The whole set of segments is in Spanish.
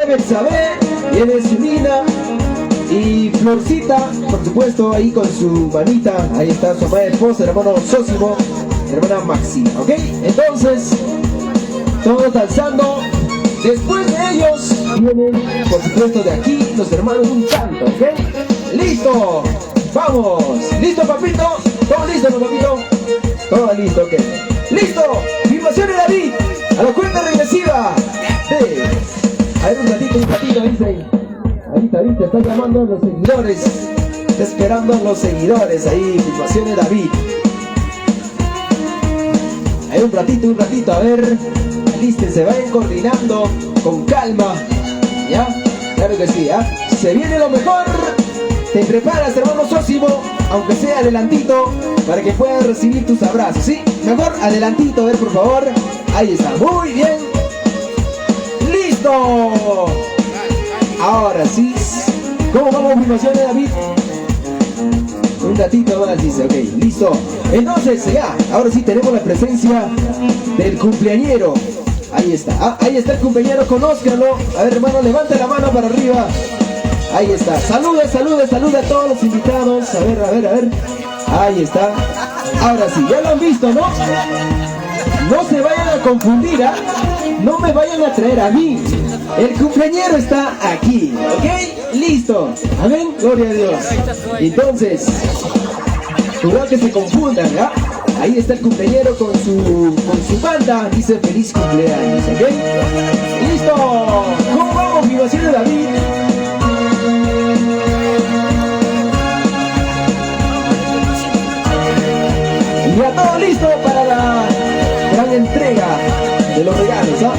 Betsabe, viene su Nina y Florcita, por supuesto, ahí con su manita. Ahí está su amada esposa, hermano Sósimo, hermana Maxi, ¿ok? Entonces, todos danzando. Después de ellos vienen, por supuesto, de aquí los hermanos un canto, ¿ok? ¡Listo! ¡Vamos! ¿Listo, papito? ¿Todo listo, no, papito? Todo listo, ¿ok? ¡Listo! ¡Filmación de David! A la cuenta regresiva. Sí. A ver, un ratito, dice. Ahorita, están llamando a los seguidores. Está esperando a los seguidores ahí. Filmación de David. A ver, un ratito, a ver. Alístense, vayan coordinando con calma. ¿Ya? Claro que sí, ¿ah? Se viene lo mejor. Te preparas, hermano Sósimo, aunque sea adelantito, para que puedas recibir tus abrazos, ¿sí? Mejor adelantito, a ver, por favor. Ahí está, muy bien. ¡Listo! Ahora sí. ¿Cómo vamos, filmación de David? Un ratito más, dice, ok, listo. Entonces, ya, ahora sí tenemos la presencia del cumpleañero. Ahí está, ahí está el cumpleañero, conózcanlo. A ver, hermano, levanta la mano para arriba. Ahí está, saluda a todos los invitados. A ver. Ahí está. Ahora sí, ya lo han visto, ¿no? No se vayan a confundir, ¿ah? No me vayan a traer a mí. El cumpleañero está aquí, ¿ok? Listo. Amén, gloria a Dios. Entonces, cuidado que se confundan, ¿ya? Ahí está el cumpleañero con su banda. Dice feliz cumpleaños, ¿ok? Listo. ¿Cómo vamos, filmación de David? Ya todo listo para la gran entrega de los regalos, ¿ah?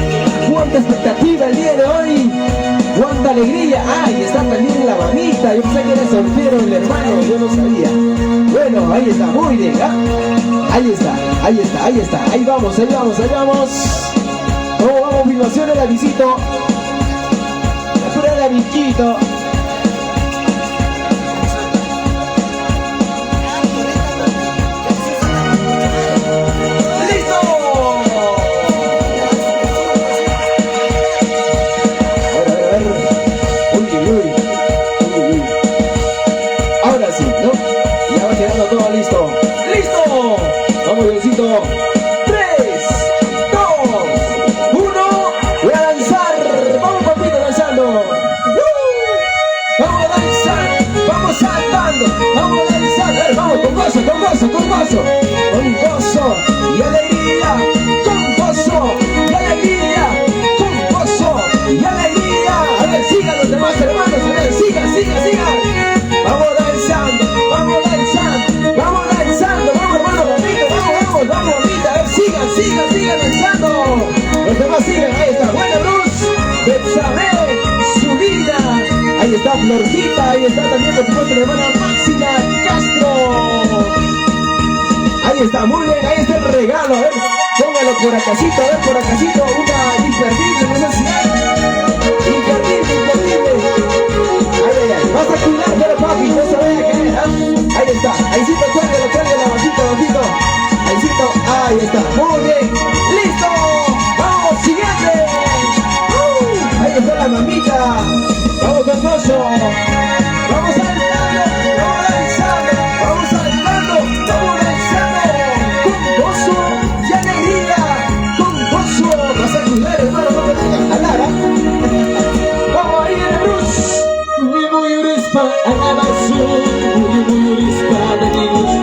Cuánta expectativa el día de hoy, cuánta alegría. Ahí está también la mamita. Yo pensé que era soltero el hermano, yo no sabía. Bueno, ahí está, muy bien, ¿ah? Ahí está. Ahí vamos. ¿Cómo vamos, filmación de Davidcito? La pura de Davidcito. Todo listo. ¡Listo! Vamos, Diosito. 3, 2, 1. Voy a lanzar. Vamos, papito, lanzando. Vamos a lanzar. Vamos saltando. Vamos a lanzar. A ver, vamos, con gozo. Con gozo y alegría. Con gozo y alegría. Con gozo y alegría. A ver, sigan los demás hermanos. A ver, sigan. Vamos lanzando. Vamos, mamita, a ver, sigan lanzando. Los demás sigan, ahí está, buena luz, Betsabe, su vida. Ahí está Florcita, ahí está también, por supuesto, la hermana Máxima Castro. Ahí está, muy bien, ahí está el regalo, a ver, póngalo por acasito, una imperdible, no sé si hay. Imperdible. Ay, vas a cuidártelo, papi, no sabes qué es, ¿ah? Ahí está, ahí sí te cuélgalo, bajito. Ahí está, muy bien. ¡Listo! ¡Vamos, siguiente! Ahí está la mamita. Vamos con gozo. Vamos saltando. Con gozo y alegría. Con gozo. Vas a cuidar, hermano, no te dejes jalar, ¿ah? Vamos ahí en el Bruce.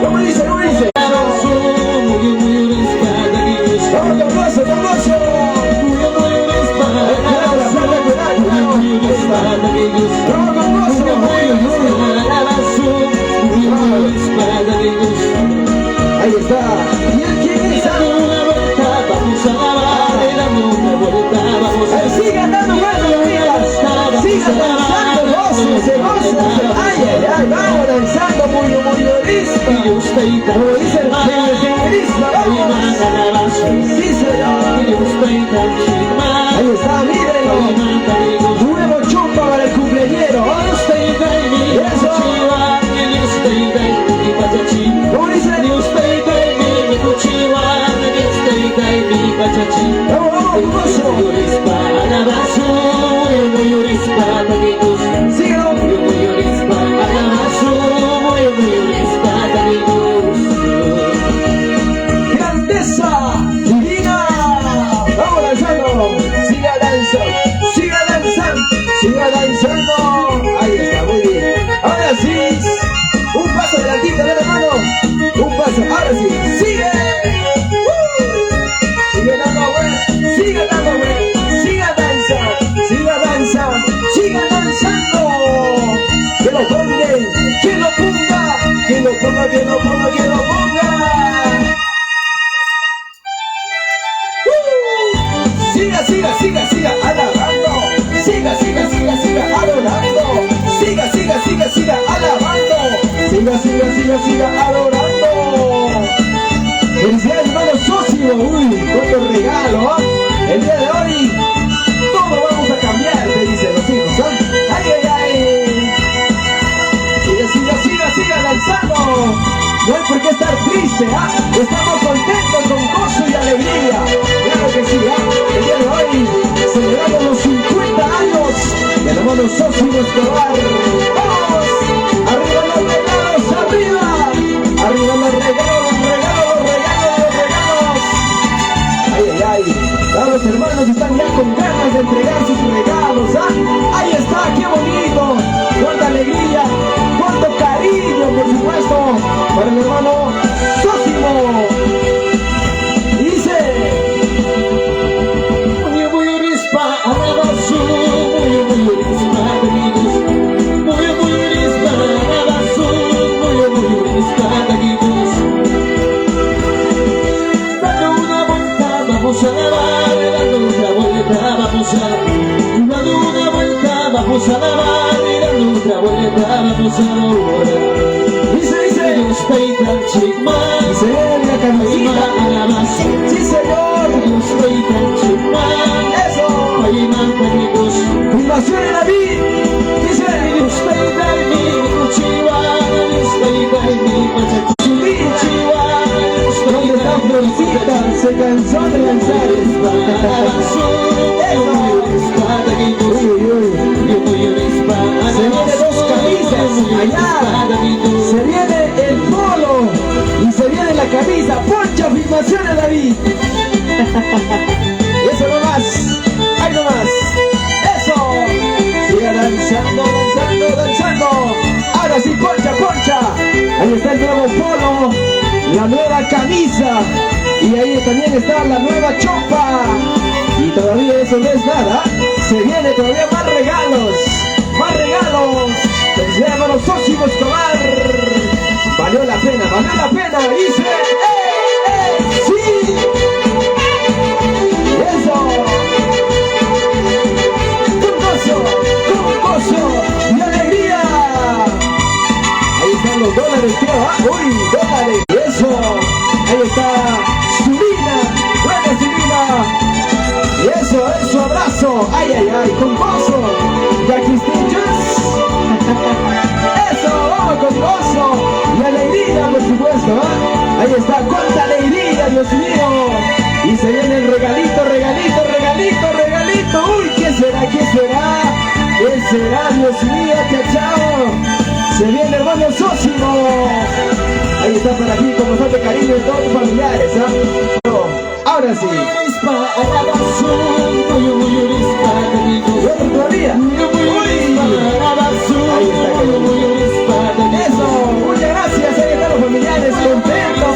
¿Cómo dice? Ahí está. ¿Y él quién es? Sigan dando vueltas, sigan danzando, gozo. Ay, vamos danzando, muy listo. Como dice el generismo, vamos. Sí, señor. Ahí está, mírenlo. Nuevo chumpa para el cumpleañero. Eso. ¿Cómo dice? Vamos, gozo. no hay por qué estar triste, ¿ah? Estamos contentos con gozo y alegría. Claro que sí, ¿ah? El día de hoy celebramos los 50 años del hermano Zósimo Escobar. ¡Vamos! ¡Arriba los regalos, arriba! ¡Arriba los regalos, los regalos, los regalos, los regalos! ¡Ay, ay, ay! Todos los hermanos están ya con ganas de entregar sus regalos, ¿ah? ¡Ahí está! ¡Qué bonito! ¡Cuánta alegría! ¡Cuánto cariño, por supuesto, para el hermano Zósimo! Dice: vamos a lavar y dando otra vuelta, vamos a lavar. Dice, Dios peitan chigman, y se ve la camisita. Sí, señor. Dios peitan chigman, Eso. paiman pericos. Fundación en la vid. Dice, Dios peitan mi cuchiwan, Dios peitan mi cuchiwan. ¿dónde está Florcita? Se cansó de lanzar. Uy, uy, uy. Se viene dos camisas allá. Se viene el polo y se viene la camisa. Poncha, afirmación a David. Eso nomás. Ahí nomás. Eso. Siga danzando, danzando, danzando. Ahora sí, poncha, poncha. Ahí está el nuevo polo, la nueva camisa. Y ahí también está la nueva chopa. Y todavía eso no es nada. Se viene todavía más regalos. Más regalos. Felicidades, hermano Zósimo Escobar. Valió la pena, valió la pena. Dice, ¡sí! Eso. Con gozo y alegría. Ahí están los dólares, creo. Uy, dólares. Eso. Ahí está Zulina. Buena Zulina. Y eso, abrazo. Ay, ay, ay, con gozo. Ya Cristinchos. Eso, vamos con gozo y alegría, por supuesto, ¿eh? Ahí está, cuánta alegría, Dios mío. Y se viene el regalito, regalito, regalito, regalito. Uy, ¿qué será? ¿Qué será? ¿Qué será, Dios mío? Chao. Se viene hermano Zósimo. Ahí está para ti, con bastante cariño de todos tus familiares, ¿ah? Ahora sí. ¿Otro todavía? Ahí está, eso, muchas gracias. Ahí están los familiares contentos.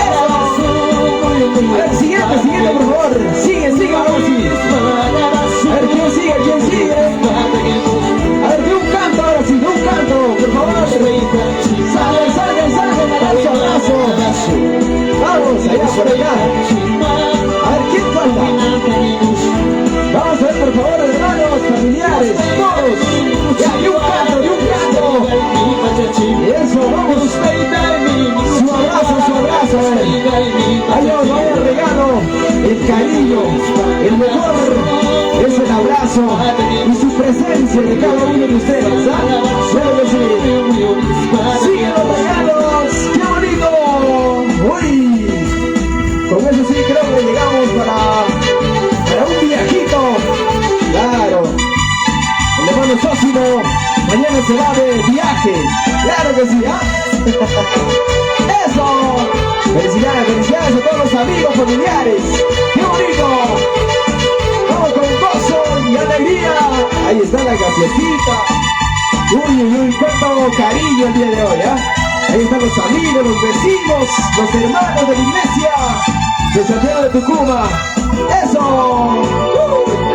Eso. A ver, siguiente, siguiente, por favor. Sigue, vamos así. A ver, ¿quién sigue? ¿Quién sigue? A ver, de un canto ahora sí, de un canto, por favor. Salgan, abrazo. Vamos, allá, por allá. A ver, ¿quién falta? Vamos a ver, por favor, hermanos, familiares, todos. Ya, de un canto. Y eso, vamos. Su abrazo, a ver. Ahí os va el regalo, el cariño, el mejor es el abrazo y su presencia de cada uno de ustedes, ¿ah? Claro que sí. ¡Siguen los regalos! ¡Qué bonito! ¡Uy! Con eso sí creo que llegamos para un viajito. Claro. El hermano Zósimo mañana se va de viaje. Claro que sí, ¿ah? ¡Eso! Felicidades a todos los amigos, familiares. ¡Qué bonito! Vamos con gozo y alegría. Ahí está la gaseosita. Uy, cuánto cariño el día de hoy, ¿ah? Ahí están los amigos, los vecinos, los hermanos de la iglesia de Santiago de Tucumán. ¡Eso!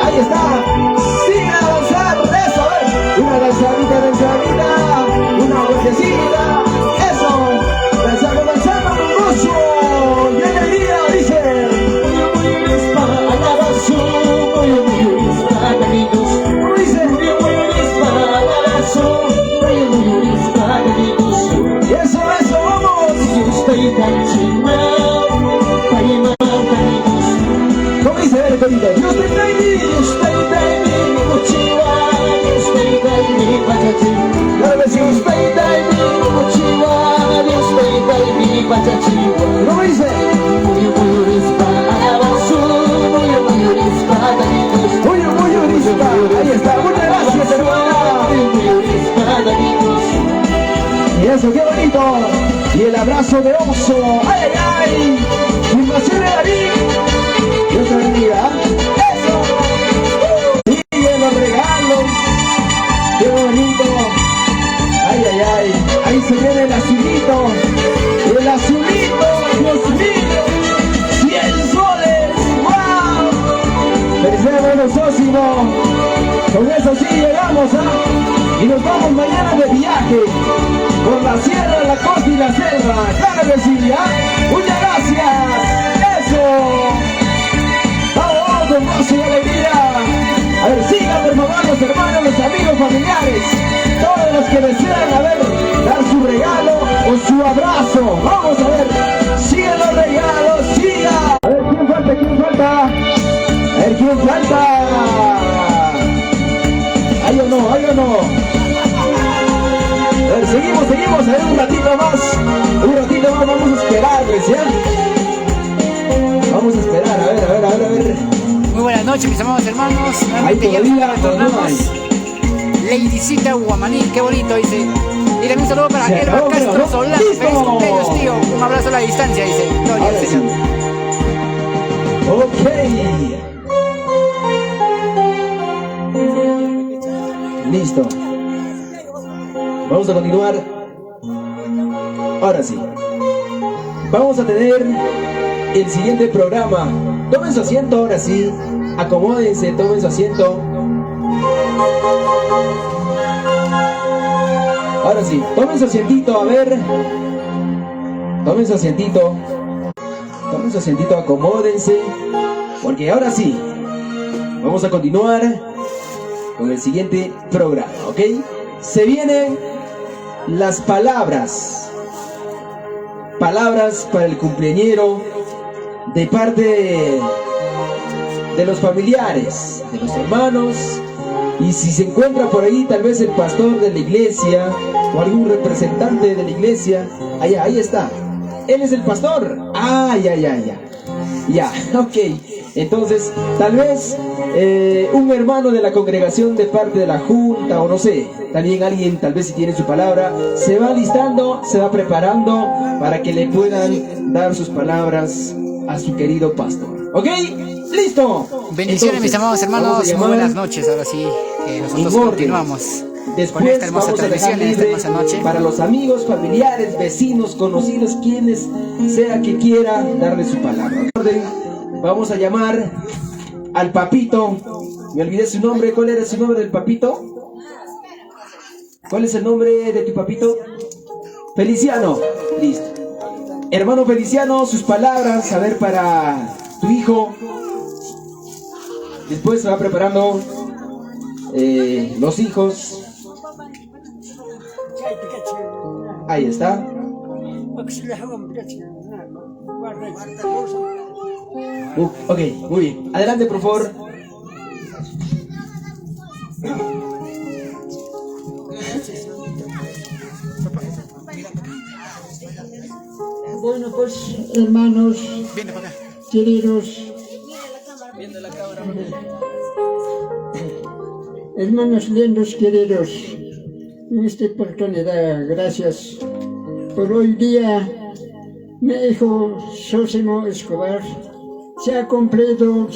Ahí está. ¡Sigan a danzar! ¡Eso! A ver. Una danzadita, una vueltecita. ¡Eso! Danzando con gozo y alegría, dice. Eso, vamos. ¿Cómo dice el corito? Dios te trae, está, muchas gracias, hermana. Y eso, qué bonito. Y el abrazo de oso. ¡Ay, ay, ay! Filmación de David. Dios te bendiga. ¡Eso! Sigue los regalos. ¡Qué bonito! ¡Ay, ay, ay! Ahí se viene el azulito. ¡El azulito! ¡Dios mío! ¡100 soles! ¡Wow! ¡Felicidades, Sósimo! Con eso sí llegamos, ¿ah? Y nos vamos mañana de viaje por la sierra, la costa y la selva. ¡Claro que sí! ¡Muchas gracias! ¡Eso! ¡Vamos con gozo y alegría! A ver, sigan por favor los hermanos, los amigos, familiares, todos los que desean, a ver, dar su regalo o su abrazo. Vamos a ver, sigan los regalos, sigan. A ver, ¿quién falta? ¿Quién falta? A ver, ¿quién falta? ¿Hay o no? ¿Hay o no? A ver, seguimos, a ver, un ratito más, vamos a esperarles, ¿ya? Vamos a esperar, a ver. Muy buenas noches, mis amados hermanos. Ahí todavía retornamos. Ladycita Guamaní, qué bonito, dice. Y también un saludo para Elba Castro Solán. Feliz cumpleaños, tío. Un abrazo a la distancia, dice. Gloria al Señor. Ok. Listo. Vamos a continuar. Ahora sí. Vamos a tener el siguiente programa. Tomen su asiento ahora sí. Acomódense, tomen su asiento. Ahora sí, tomen su asientito, a ver. Tomen su asientito. Tomen su asientito, acomódense. Porque ahora sí, vamos a continuar con el siguiente programa, ¿ok? Se vienen las palabras. Palabras para el cumpleañero de parte de los familiares, de los hermanos, y si se encuentra por ahí tal vez el pastor de la iglesia o algún representante de la iglesia, allá, ahí está, él es el pastor, ya, ok, entonces tal vez un hermano de la congregación de parte de la junta, o no sé, también alguien tal vez si tiene su palabra, se va listando, se va preparando para que le puedan dar sus palabras a su querido pastor, ¿ok? ¡Listo! Bendiciones, entonces, mis amados hermanos, muy buenas noches, ahora sí, nosotros continuamos. Después con esta hermosa vamos a dejar transmisión, esta hermosa noche. Para los amigos, familiares, vecinos, conocidos, quienes sea que quiera darle su palabra. Vamos a llamar al papito. Me olvidé su nombre. ¿Cuál era su nombre del papito? ¿Cuál es el nombre de tu papito? Feliciano. Listo. Hermano Feliciano, sus palabras, a ver, para tu hijo. Después se va preparando los hijos. Ahí está. Ok, muy bien. Adelante, por favor. Bueno, pues, hermanos, queridos, hermanos lindos, queridos, en esta oportunidad, gracias por hoy día. Mi hijo Sósimo Escobar se ha cumplido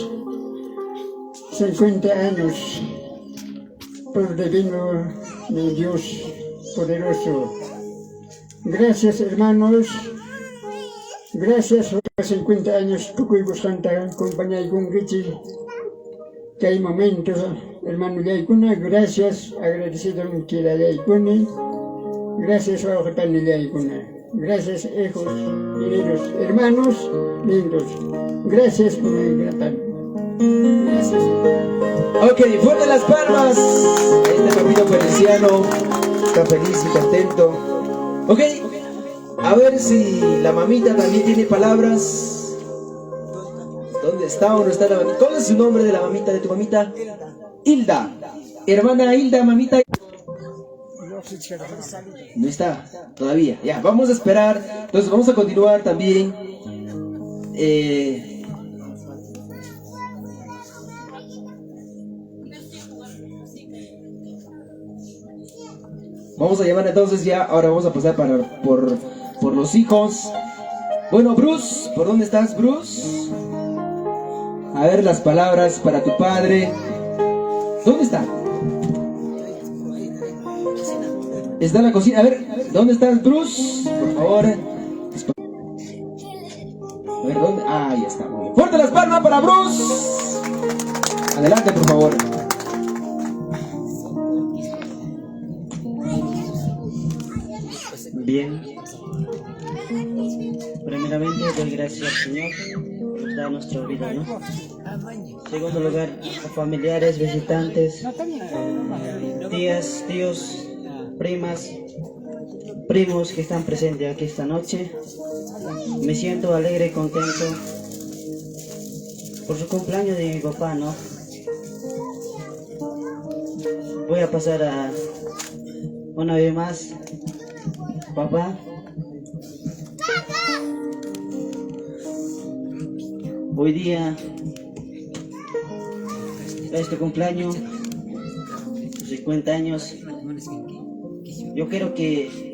50 años por divino de Dios poderoso. Gracias, hermanos. Gracias por 50 años que fui buscando compañía con Richie. Que hay momentos, hermano Yaikuna, gracias, agradecido que la Yaikuna. Gracias a Ojatani Yaikuna. Gracias, hijos, queridos, hermanos, lindos. Gracias por mi grata. Gracias. Ok, fuerte las palmas. Ahí está papito Feliciano. Está feliz y contento. Ok, a ver si la mamita también tiene palabras. ¿Dónde está o no está la mamita? ¿Cuál es su nombre de la mamita, de tu mamita? Hilda. Hermana Hilda, mamita. No está todavía. Ya, vamos a esperar. Entonces vamos a continuar también. Vamos a llamar entonces ya, ahora vamos a pasar por los hijos. Bueno, Bruce, ¿por dónde estás, Bruce? A ver las palabras para tu padre. ¿Dónde está? Está en la cocina. A ver, ¿dónde estás, Bruce? Por favor. A ver, ¿dónde? Ah, ahí está, muy bien. ¡Fuerte las palmas para Bruce! Adelante, por favor. Bien. Primeramente doy gracias al Señor por dar nuestra vida, ¿no? Segundo lugar, a familiares, visitantes, tías, tíos, primas, primos que están presentes aquí esta noche. Me siento alegre y contento por su cumpleaños de mi papá, ¿no? Voy a pasar a una vez más, papá. Hoy día es tu cumpleaños, tus 50 años. Yo quiero que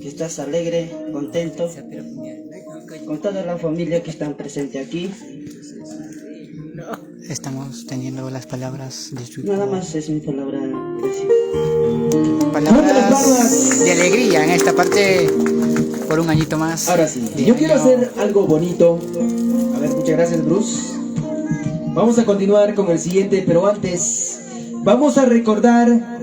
estás alegre, contento, con toda la familia que están presente aquí. Estamos teniendo las palabras de su Nada más es mi palabra, gracias. palabras de alegría en esta parte por un añito más. Ahora sí, de yo quiero año. hacer algo bonito. A ver, muchas gracias, Bruce. Vamos a continuar con el siguiente, pero antes vamos a recordar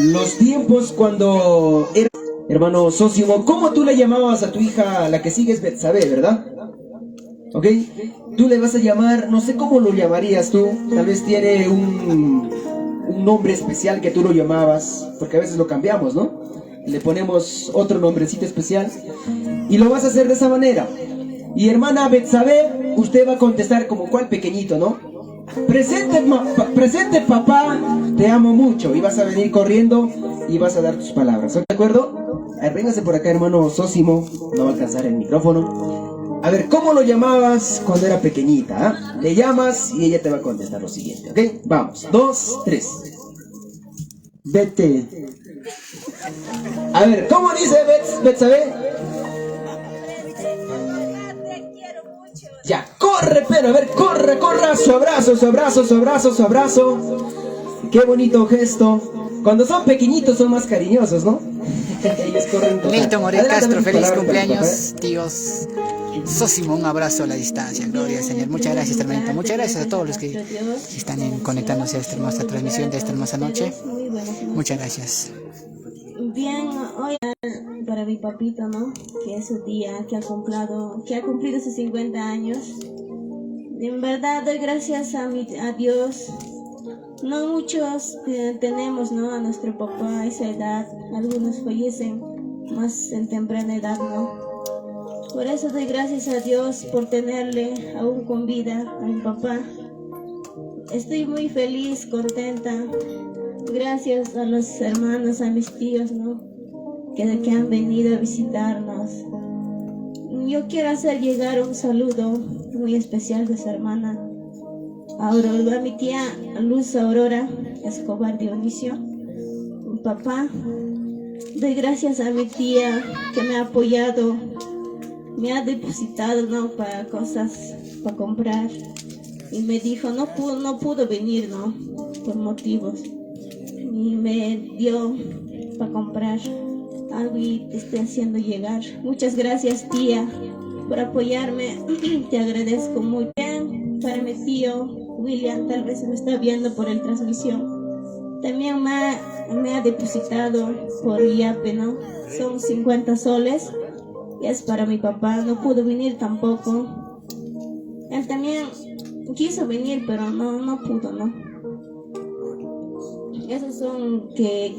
los tiempos cuando era hermano Sósimo. ¿Cómo tú le llamabas a tu hija, la que sigues, Betsabé, verdad? ¿Ok? Tú le vas a llamar, no sé cómo lo llamarías tú, tal vez tiene un nombre especial que tú lo llamabas, porque a veces lo cambiamos, ¿no? Le ponemos otro nombrecito especial y lo vas a hacer de esa manera. Y hermana Betsabé, usted va a contestar como cual pequeñito, ¿no? Presente papá, te amo mucho. Y vas a venir corriendo y vas a dar tus palabras, ¿de acuerdo? A ver, véngase por acá, hermano Sósimo, no va a alcanzar el micrófono. A ver, ¿cómo lo llamabas cuando era pequeñita? ¿Ah? Le llamas y ella te va a contestar lo siguiente, ¿ok? Vamos, 2, 3. Vete. A ver, ¿cómo dice Betsabé? Ya, corre, pero a ver, corre, corra, su abrazo, su abrazo, su abrazo, su abrazo. Qué bonito gesto. Cuando son pequeñitos son más cariñosos, ¿no? Ellos corren. Milton Morel Adelante, Castro, mis feliz palabras, cumpleaños, tíos. Sósimo, un abrazo a la distancia, gloria al Señor. Muchas gracias, hermanito. Muchas gracias a todos los que están conectándose a esta hermosa transmisión de esta hermosa noche. Muchas gracias. Bien, hoy para mi papito, ¿no? Que es su día, que ha cumplido sus 50 años. En verdad doy gracias a Dios. No muchos tenemos, ¿no? A nuestro papá a esa edad. Algunos fallecen más en temprana edad, ¿no? Por eso doy gracias a Dios por tenerle aún con vida a mi papá. Estoy muy feliz, contenta. Gracias a los hermanos, a mis tíos, ¿no? Que han venido a visitarnos. Yo quiero hacer llegar un saludo muy especial de su hermana Aurora, a mi tía Luz Aurora Escobar Dionisio, mi papá. Doy gracias a mi tía que me ha apoyado, me ha depositado, ¿no? Para cosas, para comprar. Y me dijo, no pudo venir, ¿no? Por motivos. Y me dio para comprar algo y te estoy haciendo llegar. Muchas gracias, tía, por apoyarme. Te agradezco muy bien. Para mi tío William, tal vez me está viendo por el transmisión. También me ha depositado por IAPE, ¿no? Son 50 soles. Y es para mi papá. No pudo venir tampoco. Él también quiso venir, pero no pudo, ¿no? Esos son que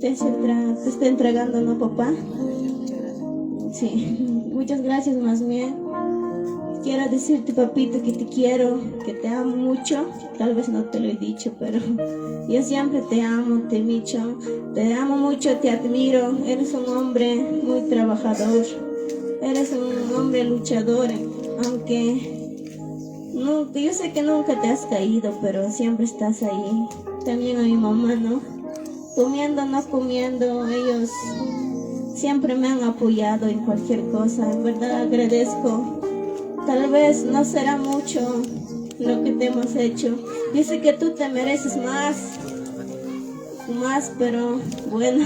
te está entregando, ¿no, papá? Sí, muchas gracias más bien. Quiero decirte, papito, que te quiero, que te amo mucho. Tal vez no te lo he dicho, pero yo siempre te amo, te amo mucho, te admiro. Eres un hombre muy trabajador, eres un hombre luchador, aunque No, yo sé que nunca te has caído, pero siempre estás ahí. También a mi mamá, ¿no? Comiendo, no comiendo, ellos siempre me han apoyado en cualquier cosa. En verdad agradezco. Tal vez no será mucho lo que te hemos hecho. Yo sé que tú te mereces más, pero bueno,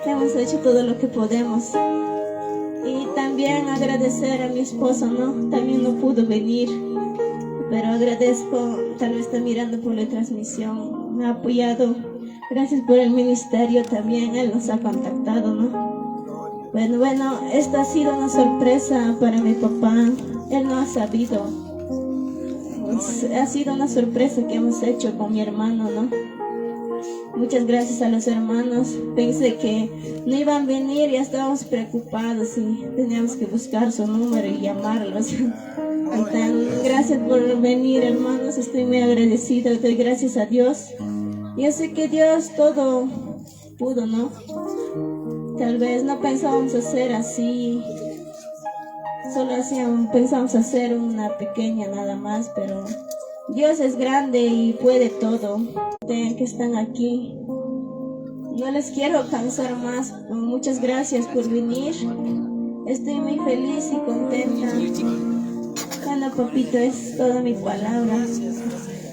hemos hecho todo lo que podemos. Y también agradecer a mi esposo, ¿no? También no pudo venir, pero agradezco, tal vez está mirando por la transmisión, me ha apoyado. Gracias por el ministerio también, él nos ha contactado, ¿no? Bueno, esta ha sido una sorpresa para mi papá, él no ha sabido. Ha sido una sorpresa que hemos hecho con mi hermano, ¿no? Muchas gracias a los hermanos. Pensé que no iban a venir y estábamos preocupados y teníamos que buscar su número y llamarlos. Entonces, gracias por venir, hermanos. Estoy muy agradecida. Doy gracias a Dios. Yo sé que Dios todo pudo, ¿no? Tal vez no pensábamos hacer así. Pensamos hacer una pequeña nada más, pero Dios es grande y puede todo. Que están aquí, no les quiero cansar más. Muchas gracias por venir. Estoy muy feliz y contenta. Bueno, papito, es toda mi palabra.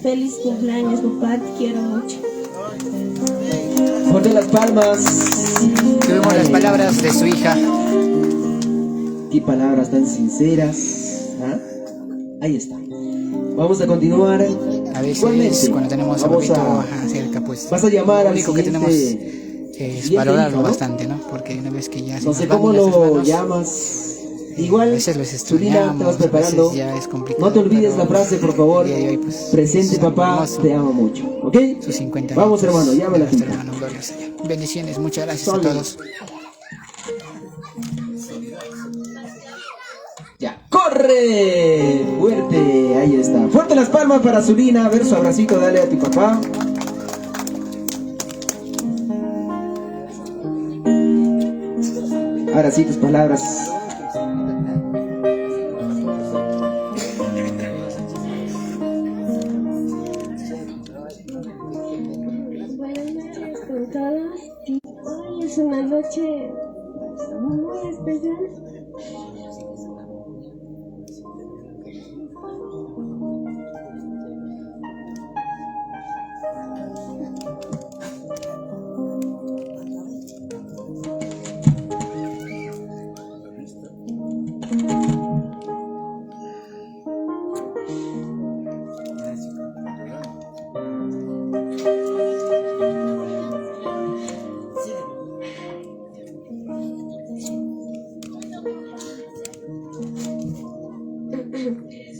Feliz cumpleaños, papá, te quiero mucho. Fuerte las palmas. Tuvimos las palabras de su hija. Qué palabras tan sinceras. ¿Ah? Ahí está. Vamos a continuar. A veces Igualmente, cuando tenemos a vamos Papito cerca, pues vas a llamar lo al único que tenemos siguiente es valorarlo hijo, ¿no? bastante, ¿no? Porque una vez que ya se No sé nos van cómo nuestros lo hermanos, llamas. Igual, a veces los Zulina, te vas estudiamos, a preparando. veces ya es complicado. No te olvides pero la frase, por favor. el día de hoy, pues, Presente, es papá, hermoso. te amo mucho. ¿Ok? Sus 50 Vamos, años hermano, llama a de la nuestro finca. hermano, gloria al Señor. Bendiciones, muchas gracias Sole. a todos. Ya, corre. Fuerte, ahí está. Fuerte las palmas para Zulina. A ver su abracito, dale a tu papá. Ahora sí, tus palabras. Buenas noches con todos. Hoy es una noche muy especial.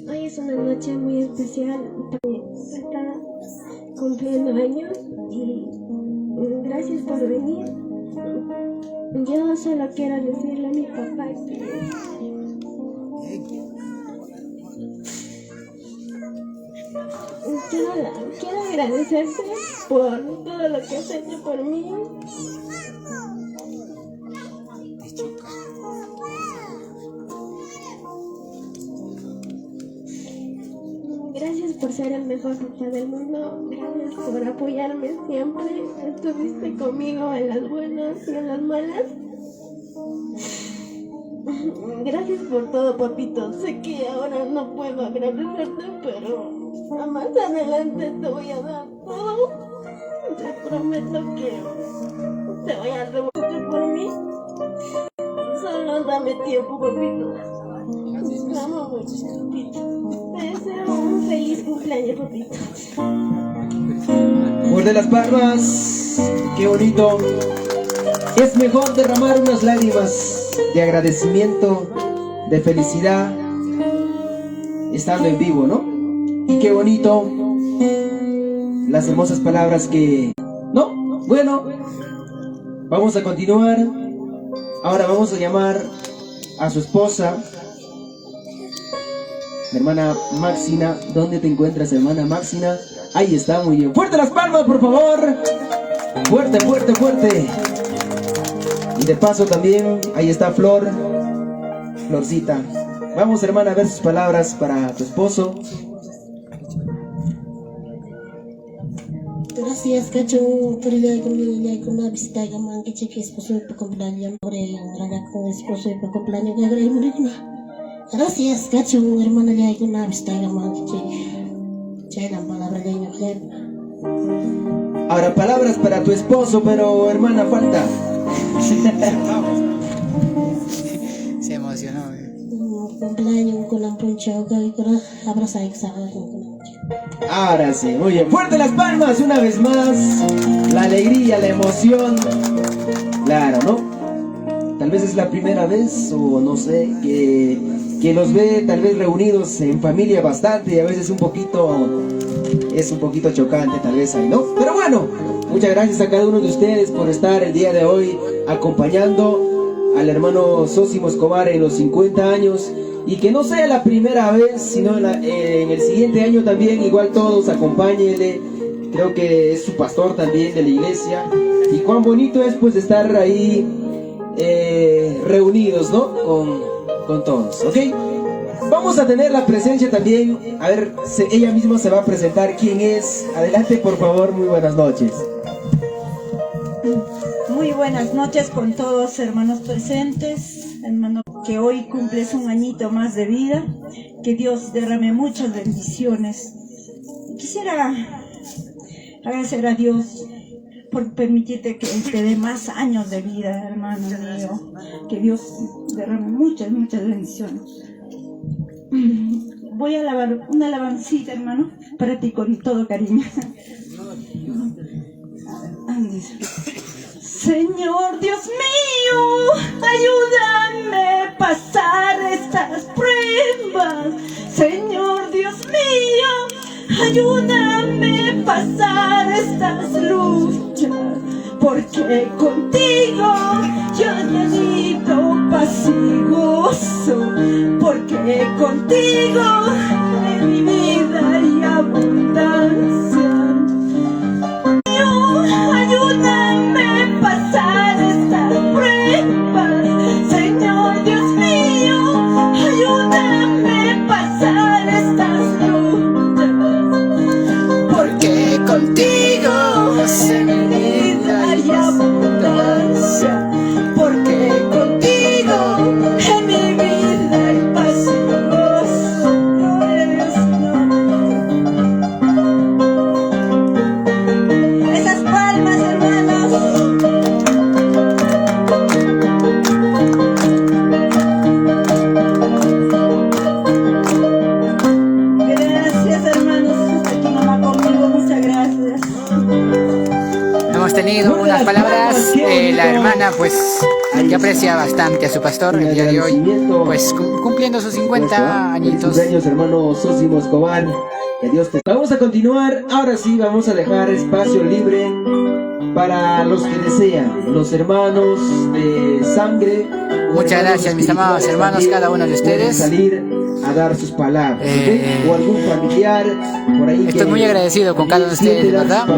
Hoy es una noche muy especial. Está cumpliendo años y gracias por venir. Yo solo quiero decirle a mi papá que quiero agradecerte por todo lo que has hecho por mí. Gracias por ser el mejor papá del mundo. Gracias por apoyarme siempre. Estuviste conmigo en las buenas y en las malas. Gracias por todo, papito. Sé que ahora no puedo agradecerte, pero más adelante te voy a dar todo. Te prometo que te voy a devolver por mí. Solo dame tiempo, papito. Te amo mucho, papito. Te deseo un feliz cumpleaños, papito. Muerde las palmas. Qué bonito. Es mejor derramar unas lágrimas de agradecimiento, de felicidad, estando en vivo, ¿no? Y qué bonito las hermosas palabras que... No, bueno, vamos a continuar. Ahora vamos a llamar a su esposa, la hermana Máxina. ¿Dónde te encuentras, hermana Máxina? Ahí está, muy bien. ¡Fuerte las palmas, por favor! ¡Fuerte, fuerte, fuerte! Y de paso también, ahí está Florcita. Vamos, hermana, a ver sus palabras para tu esposo. Gracias, Cacho, por ir con una visita a man que cheque esposo de cumpleaños, por el con esposo de cumpleaños que agrega morena. Gracias, Cacho, hermana, ya con una visita a man que cheque la palabra de mujer. Ahora palabras para tu esposo, pero hermana, falta. Se emocionó. Cumpleaños con la poncha, y con abraza y Ahora sí, muy bien. Fuerte las palmas una vez más. La alegría, la emoción. Claro, ¿no? Tal vez es la primera vez, o no sé, que los ve tal vez reunidos en familia bastante, y a veces es un poquito chocante tal vez ahí, ¿no? Pero bueno, muchas gracias a cada uno de ustedes por estar el día de hoy acompañando al hermano Sósimo Escobar en los 50 años. Y que no sea la primera vez, sino en el siguiente año también, igual todos acompáñenle. Creo que es su pastor también de la iglesia. Y cuán bonito es pues estar ahí reunidos, ¿no? Con todos, ¿ok? Vamos a tener la presencia también. A ver, ella misma se va a presentar quién es. Adelante, por favor, muy buenas noches. Muy buenas noches con todos hermanos presentes. Hermano, que hoy cumples un añito más de vida, que Dios derrame muchas bendiciones. Quisiera agradecer a Dios por permitirte que te dé más años de vida, hermano mío, que Dios derrame muchas bendiciones. Voy a alabar una alabancita, hermano, para ti con todo cariño. Señor Dios mío, ayúdame a pasar estas pruebas. Señor Dios mío, ayúdame a pasar estas luchas. Porque contigo yo necesito paz y gozo. Porque contigo en mi vida hay abundancia. Ayúdame a pasar estas pruebas, Señor Dios mío, ayúdame a pasar estas luchas, porque contigo en mi vida hay abundancia, porque contigo en mi vida hay paz y gozo. Esas palmas, hermanos. Gracias, hermanos. Aquí mamá conmigo, muchas gracias. Hemos tenido unas palabras de la hermana, pues, que aprecia bastante a su pastor el día de hoy, pues, cumpliendo sus 50 añitos. Feliz hermano Sósimo Escobar. Que Dios te... Vamos a continuar. Ahora sí, vamos a dejar espacio libre para los que desean, los hermanos de sangre. Muchas gracias, mis amados hermanos, cada uno de ustedes. Salir a dar sus palabras, ¿okay? O algún familiar por ahí. Estoy muy agradecido con cada uno de ustedes, ¿verdad?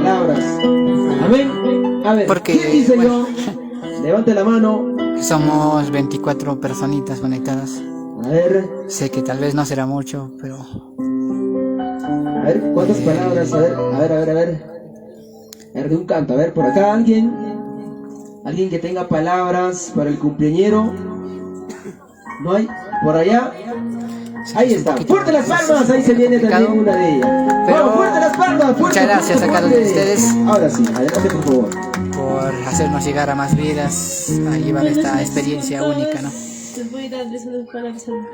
Amén. A ver, porque, ¿quién dice bueno, yo? Levante la mano. Somos 24 personitas conectadas. A ver. Sé que tal vez no será mucho, pero... A ver, ¿cuántas palabras? A ver, de un canto. A ver, por acá alguien que tenga palabras para el cumpleañero. ¿No hay? Por allá. Ahí está. Fuerte las palmas. Ahí se viene también una de ellas. Vamos, fuerte las palmas. Muchas gracias a cada uno de ustedes. Ahora sí, adelante por favor. Por hacernos llegar a más vidas, a llevar esta experiencia única, ¿no?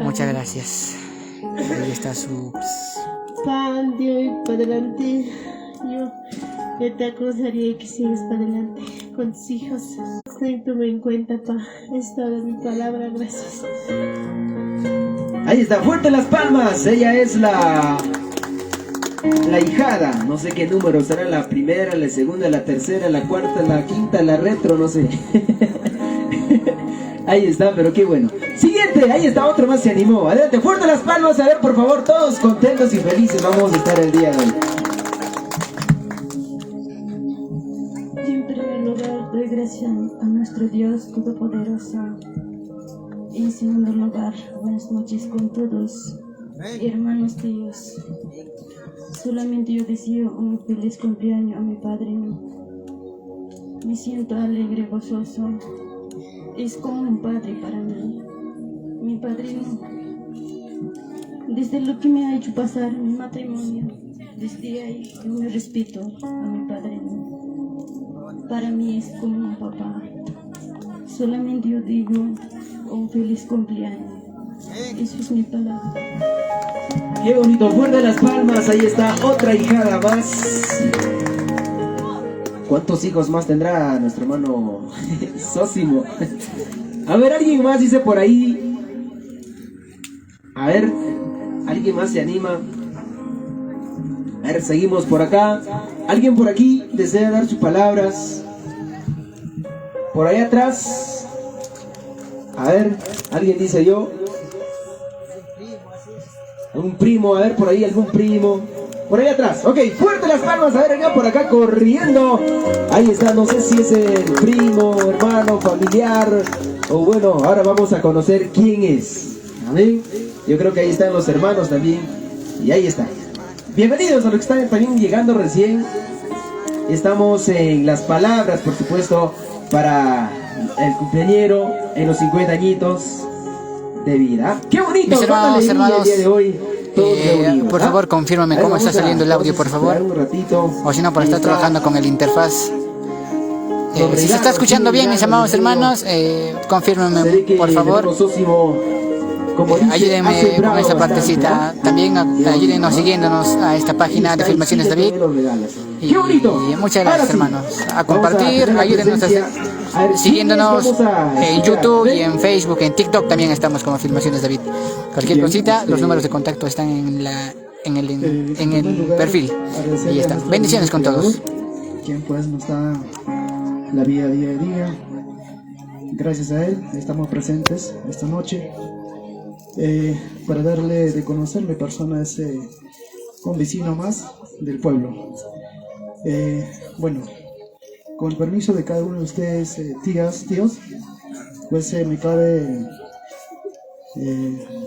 Muchas gracias. Ahí está su... Pan de hoy para adelante, yo te aconsejaría que sigas para adelante con tus hijos. Tome en cuenta, pa. Es toda mi palabra, gracias. Ahí está, fuerte las palmas. Ella es la hijada, no sé qué número será, la primera, la segunda, la tercera, la cuarta, la quinta, la retro, no sé. Ahí está, pero qué bueno. Siguiente, ahí está, otro más se animó. Adelante, fuerte las palmas, a ver, por favor, todos contentos y felices vamos a estar el día de hoy. Y en primer lugar, doy gracias a nuestro Dios Todopoderoso. En segundo lugar, buenas noches con todos, hermanos de Dios. Solamente yo deseo un feliz cumpleaños a mi padrino. Me siento alegre, gozoso. Es como un padre para mí. Mi padrino, desde lo que me ha hecho pasar mi matrimonio, desde ahí yo me respeto a mi padrino. Para mí es como un papá. Solamente yo digo un feliz cumpleaños. Eso es mi palabra. Qué bonito, fuerte las palmas, ahí está otra hijada más. ¿Cuántos hijos más tendrá nuestro hermano Sósimo? A ver, alguien más dice por ahí. A ver, alguien más se anima. A ver, seguimos por acá. ¿Alguien por aquí desea dar sus palabras? Por ahí atrás. A ver, alguien dice yo. Un primo, a ver, por ahí algún primo. Por ahí atrás, ok, fuerte las palmas, a ver, venga por acá corriendo. Ahí está, no sé si es el primo, hermano, familiar. O bueno, ahora vamos a conocer quién es. Amén. Yo creo que ahí están los hermanos también. Y ahí está. Bienvenidos a los que están también llegando recién. Estamos en las palabras, por supuesto, para el cumpleañero en los 50 añitos de vida. ¡Qué bonito! Mis hermanos, El día de hoy. Por favor, confírmame cómo está saliendo el audio, por favor. O si no, por estar trabajando con el interfaz. Si se está escuchando bien, mis amados hermanos, confírmenme, por favor. Ayúdenme con esta partecita. También ayúdennos siguiéndonos a esta página de Filmaciones David. Y muchas gracias, hermanos. A compartir, ayúdennos siguiéndonos en YouTube y en Facebook, en TikTok también estamos como Filmaciones David. Cualquier cosita, los números de contacto están en el perfil. Y ya está. Bendiciones con todos. Quien pues nos da la vida día a día. Gracias a él estamos presentes esta noche. Para darle de conocer, mi persona es un vecino más del pueblo. Bueno, con el permiso de cada uno de ustedes, tíos, pues me cabe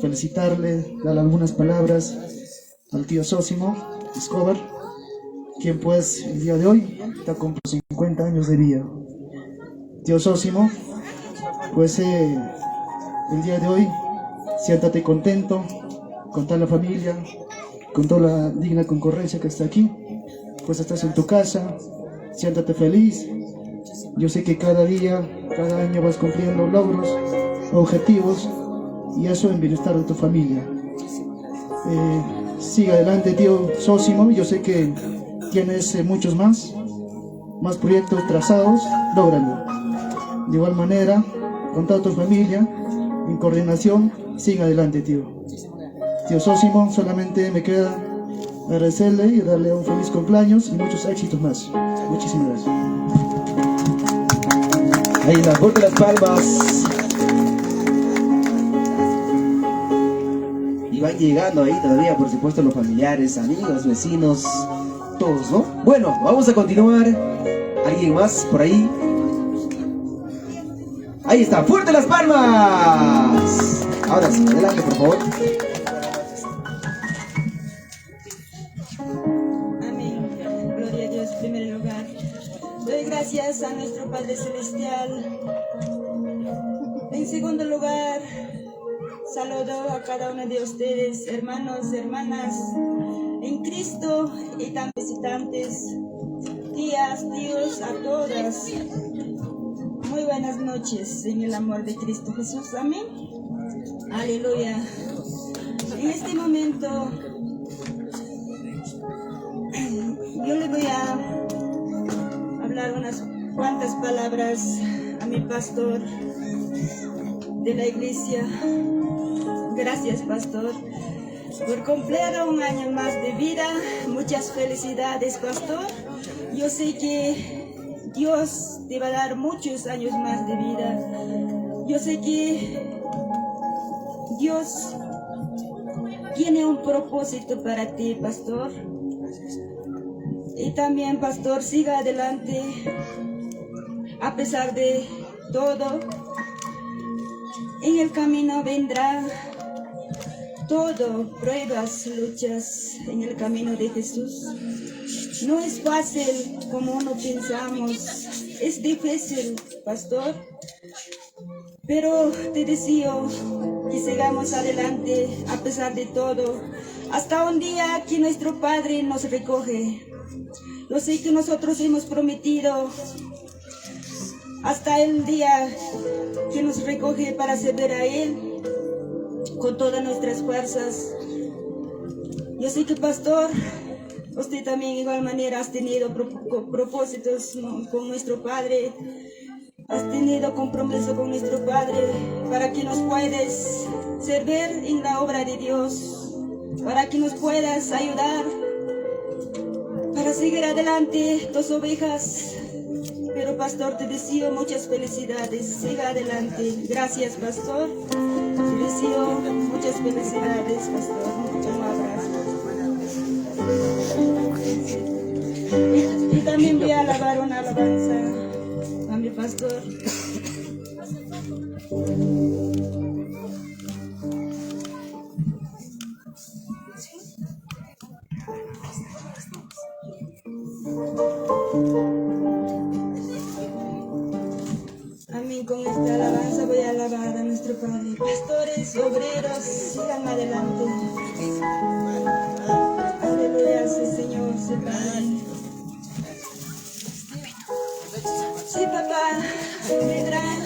felicitarle, darle algunas palabras al tío Sósimo Escobar, quien pues el día de hoy está con 50 años de vida. Tío Sósimo, pues el día de hoy siéntate contento con toda la familia, con toda la digna concurrencia que está aquí. Pues estás en tu casa, siéntate feliz. Yo sé que cada día, cada año vas cumpliendo logros, objetivos, y eso en bienestar de tu familia. Sigue adelante, tío Sósimo. Yo sé que tienes muchos más proyectos trazados, lógralo. De igual manera, con toda tu familia, en coordinación, sigue adelante, tío. Tío Sósimo, solamente me queda agradecerle y darle un feliz cumpleaños y muchos éxitos más. Muchísimas gracias. Ahí está, fuerte las palmas. Y van llegando ahí todavía, por supuesto, los familiares, amigos, vecinos, todos, ¿no? Bueno, vamos a continuar. ¿Alguien más por ahí? Ahí está, fuerte las palmas. Ahora sí, adelante, por favor. Amén. Gloria a Dios, en primer lugar. Doy gracias a nuestro Padre Celestial. En segundo lugar, saludo a cada uno de ustedes, hermanos, hermanas, en Cristo, y también visitantes, tías, tíos, a todas. Muy buenas noches en el amor de Cristo Jesús. Amén. Aleluya. En este momento yo le voy a hablar unas cuantas palabras a mi pastor de la iglesia. Gracias, pastor, por cumplir un año más de vida. Muchas felicidades, pastor. Yo sé que Dios te va a dar muchos años más de vida. Yo sé que Dios tiene un propósito para ti, pastor. Y también, pastor, siga adelante a pesar de todo. En el camino vendrá todo, pruebas, luchas en el camino de Jesús. No es fácil como uno pensamos, es difícil, pastor. Pero te deseo que sigamos adelante a pesar de todo, hasta un día que nuestro Padre nos recoge. Lo sé que nosotros hemos prometido hasta el día que nos recoge para servir a Él con todas nuestras fuerzas. Yo sé que, pastor, usted también de igual manera has tenido propósitos, ¿no?, con nuestro Padre. Has tenido compromiso con nuestro Padre para que nos puedas servir en la obra de Dios, para que nos puedas ayudar, para seguir adelante tus ovejas. Pero, pastor, te deseo muchas felicidades. Siga adelante. Gracias, pastor. Te deseo muchas felicidades, pastor. Un abrazo. Y también voy a alabar una alabanza a mi pastor. Amén. Con esta alabanza voy a alabar a nuestro Padre. Pastores, obreros, sigan adelante. Aleluya, sí, Señor, sí, Padre. Sí, papá, vendrán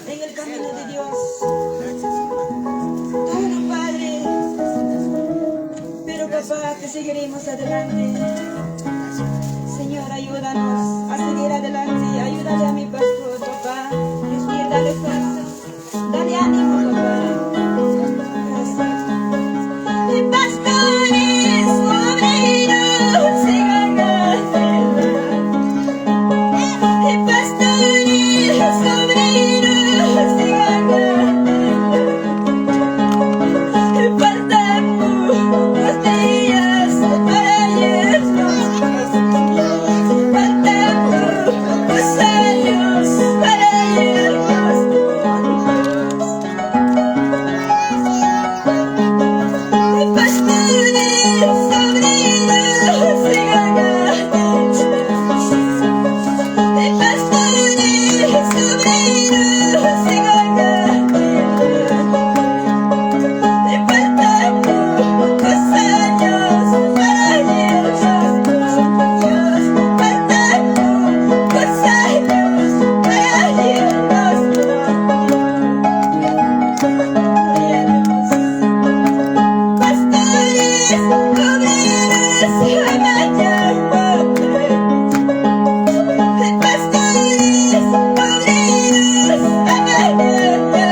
en el camino de Dios. Todo, Padre. Pero, papá, que seguiremos adelante. Señor, ayúdanos a seguir adelante. Ayúdale a mi pastor, papá. Dios mío, dale fuerza. Dale ánimo, papá. Gracias. Mi pastores, obreros, sigan adelante. Mi pastores, obreros, sigan adelante. Faltan pocos días para irnos. Faltan pocos años para irnos. Mi pastores, obreros, sigan adelante. Mi pastores, obreros, sigan adelante. Me faltan pocos años para irnos. Dios, faltan pocos años para irnos. Gloria a Dios. Pastores, obreros, amañan pobre. Pastores, obreros, amañan pobre.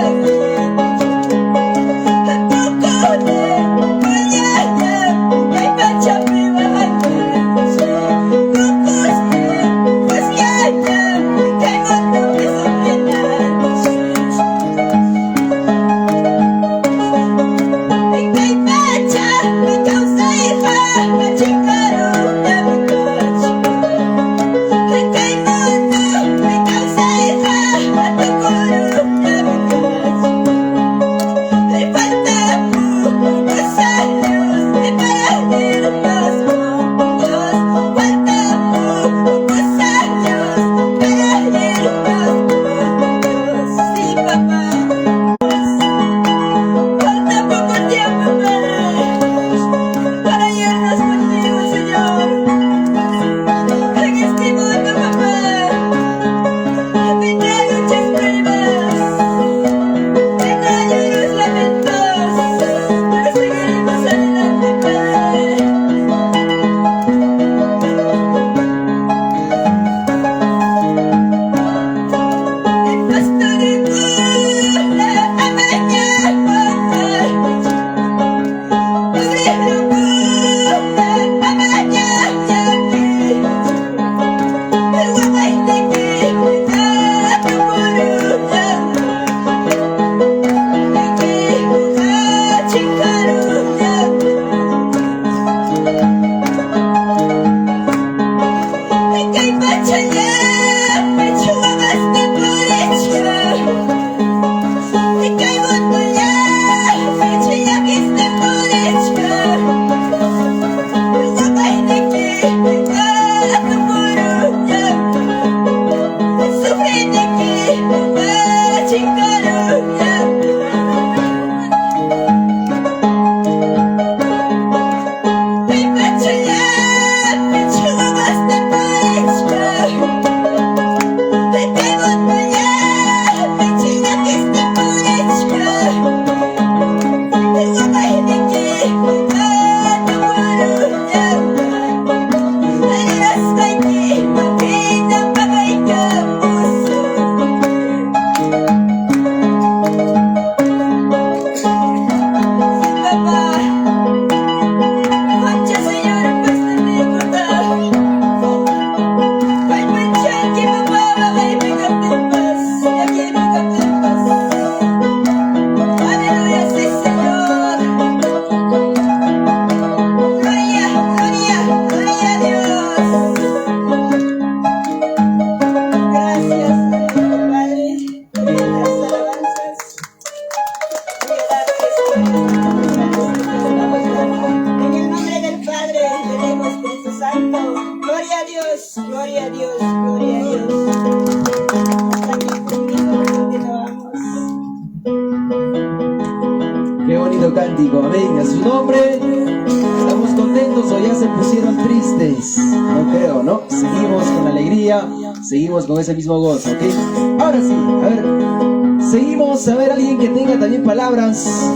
Gloria a Dios, gloria a Dios. Está aquí conmigo, yo que lo amo. Qué bonito cántico, amén. A su nombre, estamos contentos o ya se pusieron tristes. No creo, ¿no? Seguimos con alegría, seguimos con ese mismo gozo, ¿ok? Ahora sí, a ver, seguimos, a ver, alguien que tenga también palabras.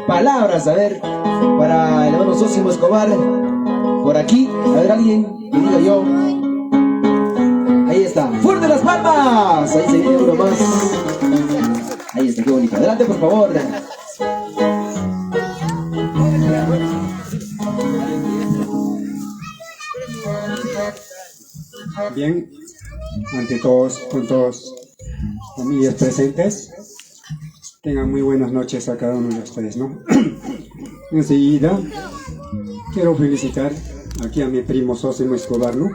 Palabras, a ver, para el hermano Sósimo Escobar. Por aquí, a ver, alguien que diga yo. Ahí está, fuerte las palmas. Ahí se viene uno más. Ahí está, qué bonito. Adelante, por favor. Bien, ante todos, con todos familias presentes, tengan muy buenas noches a cada uno de ustedes, ¿no? Enseguida, quiero felicitar aquí a mi primo Sósimo Escobar, ¿no?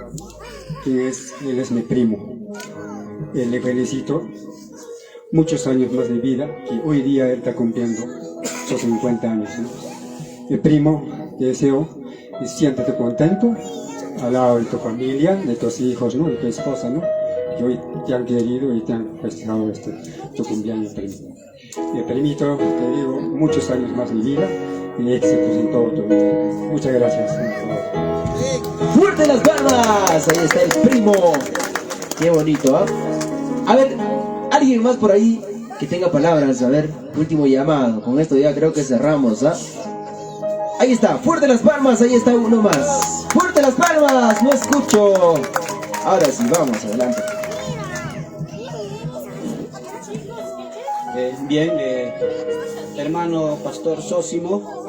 Él es mi primo. Le felicito, muchos años más de vida, que hoy día él está cumpliendo sus 50 años, ¿no? Mi primo, te deseo, siéntete contento, al lado de tu familia, de tus hijos, ¿no? De tu esposa, ¿no? Que hoy te han querido y te han festejado tu cumpleaños, primo. Me permito, te digo, muchos años más de vida y éxitos en todo tu vida. Muchas gracias. ¡Fuerte las palmas! Ahí está el primo. Qué bonito, ¿ah? A ver, alguien más por ahí que tenga palabras. A ver, último llamado. Con esto ya creo que cerramos, ¿ah? Ahí está, fuerte las palmas, ahí está uno más. ¡Fuerte las palmas! No escucho. Ahora sí, vamos, adelante. Bien, hermano Pastor Sósimo,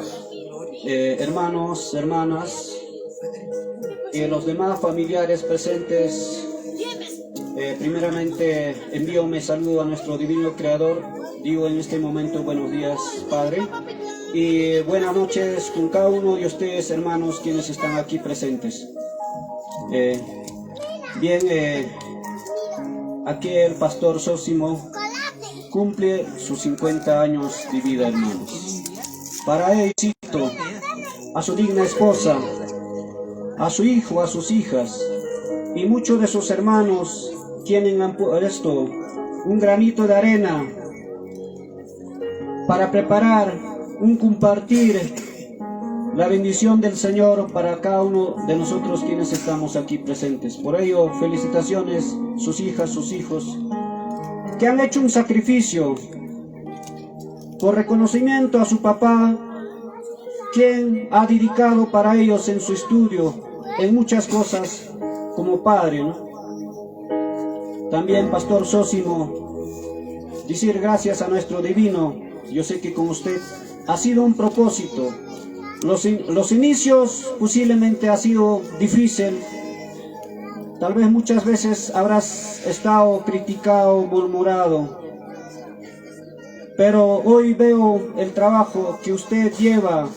hermanos, hermanas y los demás familiares presentes, primeramente envío mi saludo a nuestro divino Creador. Digo en este momento buenos días, Padre, y buenas noches con cada uno de ustedes, hermanos, quienes están aquí presentes. Aquí el Pastor Sósimo cumple sus 50 años de vida, hermanos. Para él, a su digna esposa, a su hijo, a sus hijas y muchos de sus hermanos, quienes han puesto un granito de arena para preparar un compartir la bendición del Señor para cada uno de nosotros quienes estamos aquí presentes. Por ello, felicitaciones, sus hijas, sus hijos, que han hecho un sacrificio por reconocimiento a su papá, quien ha dedicado para ellos en su estudio, en muchas cosas, como padre, ¿no? También, Pastor Sósimo, decir gracias a nuestro divino. Yo sé que con usted ha sido un propósito. Los inicios posiblemente ha sido difícil. Tal vez muchas veces habrás estado criticado, murmurado. Pero hoy veo el trabajo que usted lleva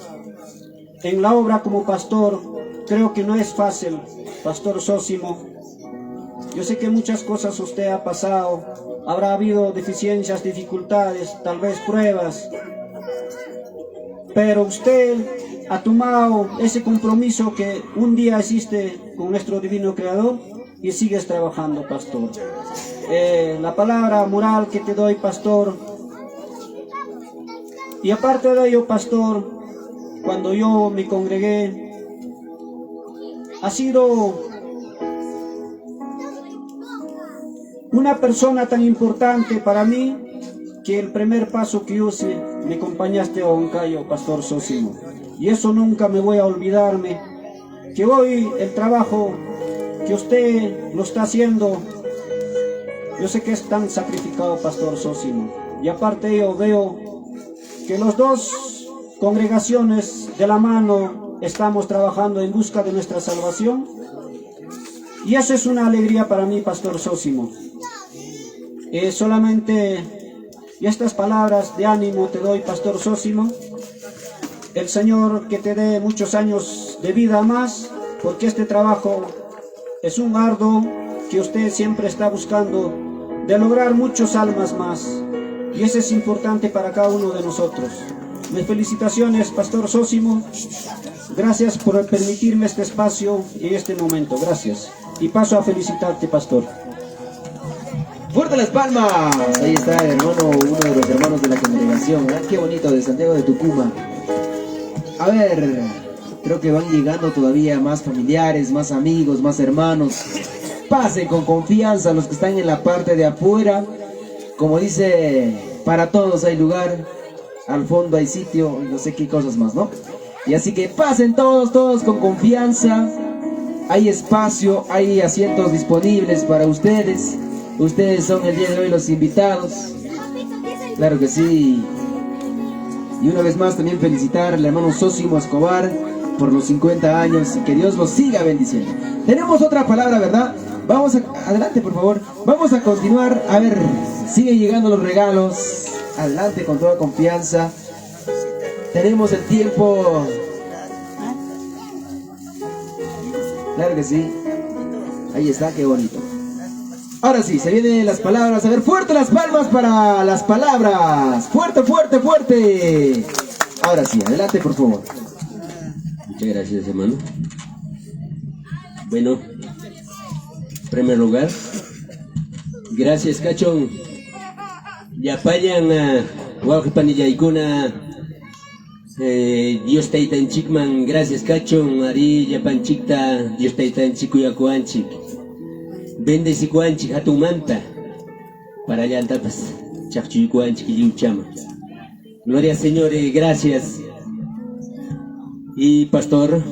en la obra como pastor. Creo que no es fácil, Pastor Sósimo. Yo sé que muchas cosas usted ha pasado. Habrá habido deficiencias, dificultades, tal vez pruebas. Pero usted ha tomado ese compromiso que un día hiciste con nuestro divino Creador y sigues trabajando, pastor. La palabra moral que te doy, pastor. Y aparte de ello, pastor, cuando yo me congregué, ha sido una persona tan importante para mí que el primer paso que yo hice, me acompañaste a Huancayo, Pastor Sósimo. Y eso nunca me voy a olvidarme, que hoy el trabajo que usted lo está haciendo, yo sé que es tan sacrificado, Pastor Sósimo. Y aparte yo veo que los dos congregaciones de la mano estamos trabajando en busca de nuestra salvación. Y eso es una alegría para mí, Pastor Sósimo. Solamente y estas palabras de ánimo te doy, Pastor Sósimo. El Señor que te dé muchos años de vida más, porque este trabajo es un arduo que usted siempre está buscando de lograr muchas almas más. Y eso es importante para cada uno de nosotros. Mis felicitaciones, Pastor Sósimo. Gracias por permitirme este espacio y este momento. Gracias. Y paso a felicitarte, Pastor. ¡Fuerte las palmas! Ahí está el hermano, uno de los hermanos de la congregación. ¿Verdad? Qué bonito, de Santiago de Tucumán. A ver, creo que van llegando todavía más familiares, más amigos, más hermanos. Pasen con confianza los que están en la parte de afuera. Como dice, para todos hay lugar. Al fondo hay sitio, y no sé qué cosas más, ¿no? Y así que pasen todos con confianza. Hay espacio, hay asientos disponibles para ustedes. Ustedes son el día de hoy los invitados. Claro que sí. Y una vez más también felicitar al hermano Sósimo Escobar por los 50 años y que Dios los siga bendiciendo. Tenemos otra palabra, ¿verdad? Vamos a... Adelante, por favor. Vamos a continuar. A ver, siguen llegando los regalos. Adelante con toda confianza. Tenemos el tiempo. Claro que sí. Ahí está, qué bonito. Ahora sí, se vienen las palabras. A ver, fuerte las palmas para las palabras. Fuerte, fuerte, fuerte. Ahora sí, adelante, por favor. Muchas gracias, hermano. Bueno, en primer lugar, gracias, Cachón. Ya payan a Huajipanilla Dios Taitan Chikman, gracias, Cachón. Ari Yapanchikta, Dios Taitan Chikuyakuanchik. Bendecikuanchik Hatumanta. Para allá antapas, Chachuyukuanchik y Liuchama. Gloria al Señor, gracias. Y pastor,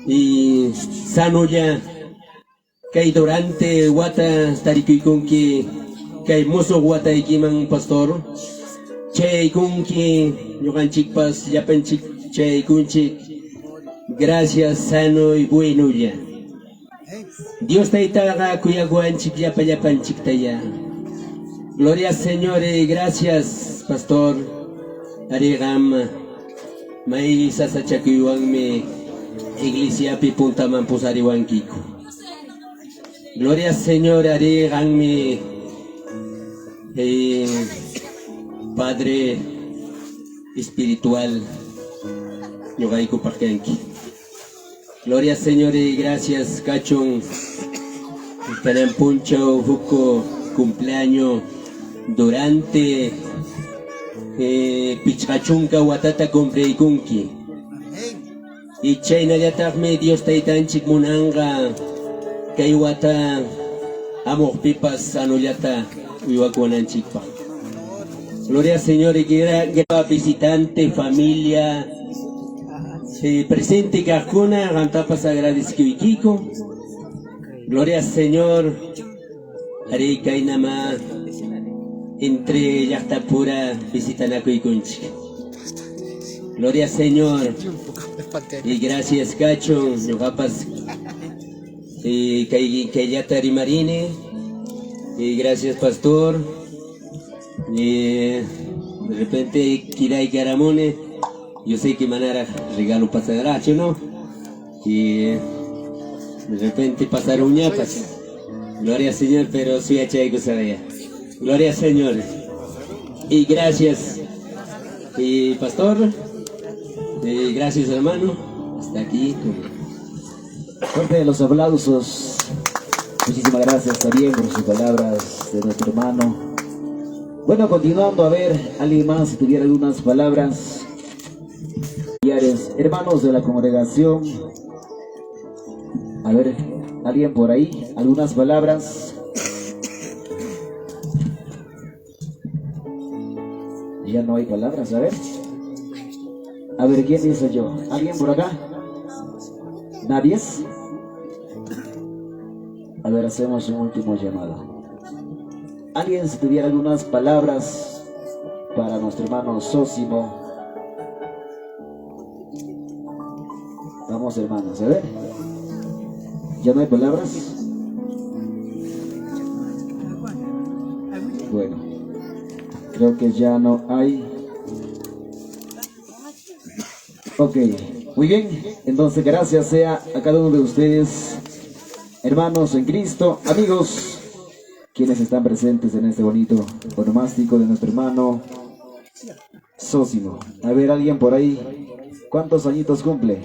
y sano ya, que durante Wata Tarikuikunki, que mozo Wata Ikiman pastor, Che Ikunki, Yoganchikpas, Yapanchik, Che Ikunchik, gracias, sano y bueno ya. Dios te itaga Kuyaguanchik, Yapanchik Taya. Gloria al Señor, gracias, pastor, Arigama. May sasachakuyuanme iglesia pi puntaman pusariwankiko. Gloria Señor, areganme Padre espiritual ñogaiku parkenki. Gloria Señor y gracias Cachón. Estarán puncho huko cumpleaños durante Pichachunka watata compreikunki. Y chayna yatakme Dios taitanchik munanga kay wata amor pipas anullata uywakuananchikpa. Gloria al Señor y que visitante, familia, presente Cajuna, Gantapas agradezco. Gloria al Señor, Ari Kainama. Entre Yachtapura visitanaco y Kunchi. Gloria al Señor. Y gracias Cacho, Yogapas y Kayatari Marine. Y gracias Pastor. Y de repente Kirai Garamone. Yo sé que manera regalo pasaracho, ¿no? Y de repente pasaron ñapas. Gloria al Señor, pero soy achaico sabía. Gloria al Señor. Y gracias. Y pastor. Y gracias hermano. Hasta aquí. Fuerte de los aplausos. Muchísimas gracias también por sus palabras de nuestro hermano. Bueno, continuando, a ver, alguien más si tuviera algunas palabras. Hermanos de la congregación. A ver, alguien por ahí, algunas palabras. Ya no hay palabras, a ver. A ver, ¿quién dice yo? ¿Alguien por acá? ¿Nadie? A ver, hacemos un último llamado. ¿Alguien si tuviera algunas palabras para nuestro hermano Sósimo? Vamos hermanos, a ver. ¿Ya no hay palabras? Bueno, creo que ya no hay. Ok, muy bien. Entonces gracias sea a cada uno de ustedes, hermanos en Cristo, amigos, quienes están presentes en este bonito onomástico de nuestro hermano Sósimo. A ver, alguien por ahí. ¿Cuántos añitos cumple?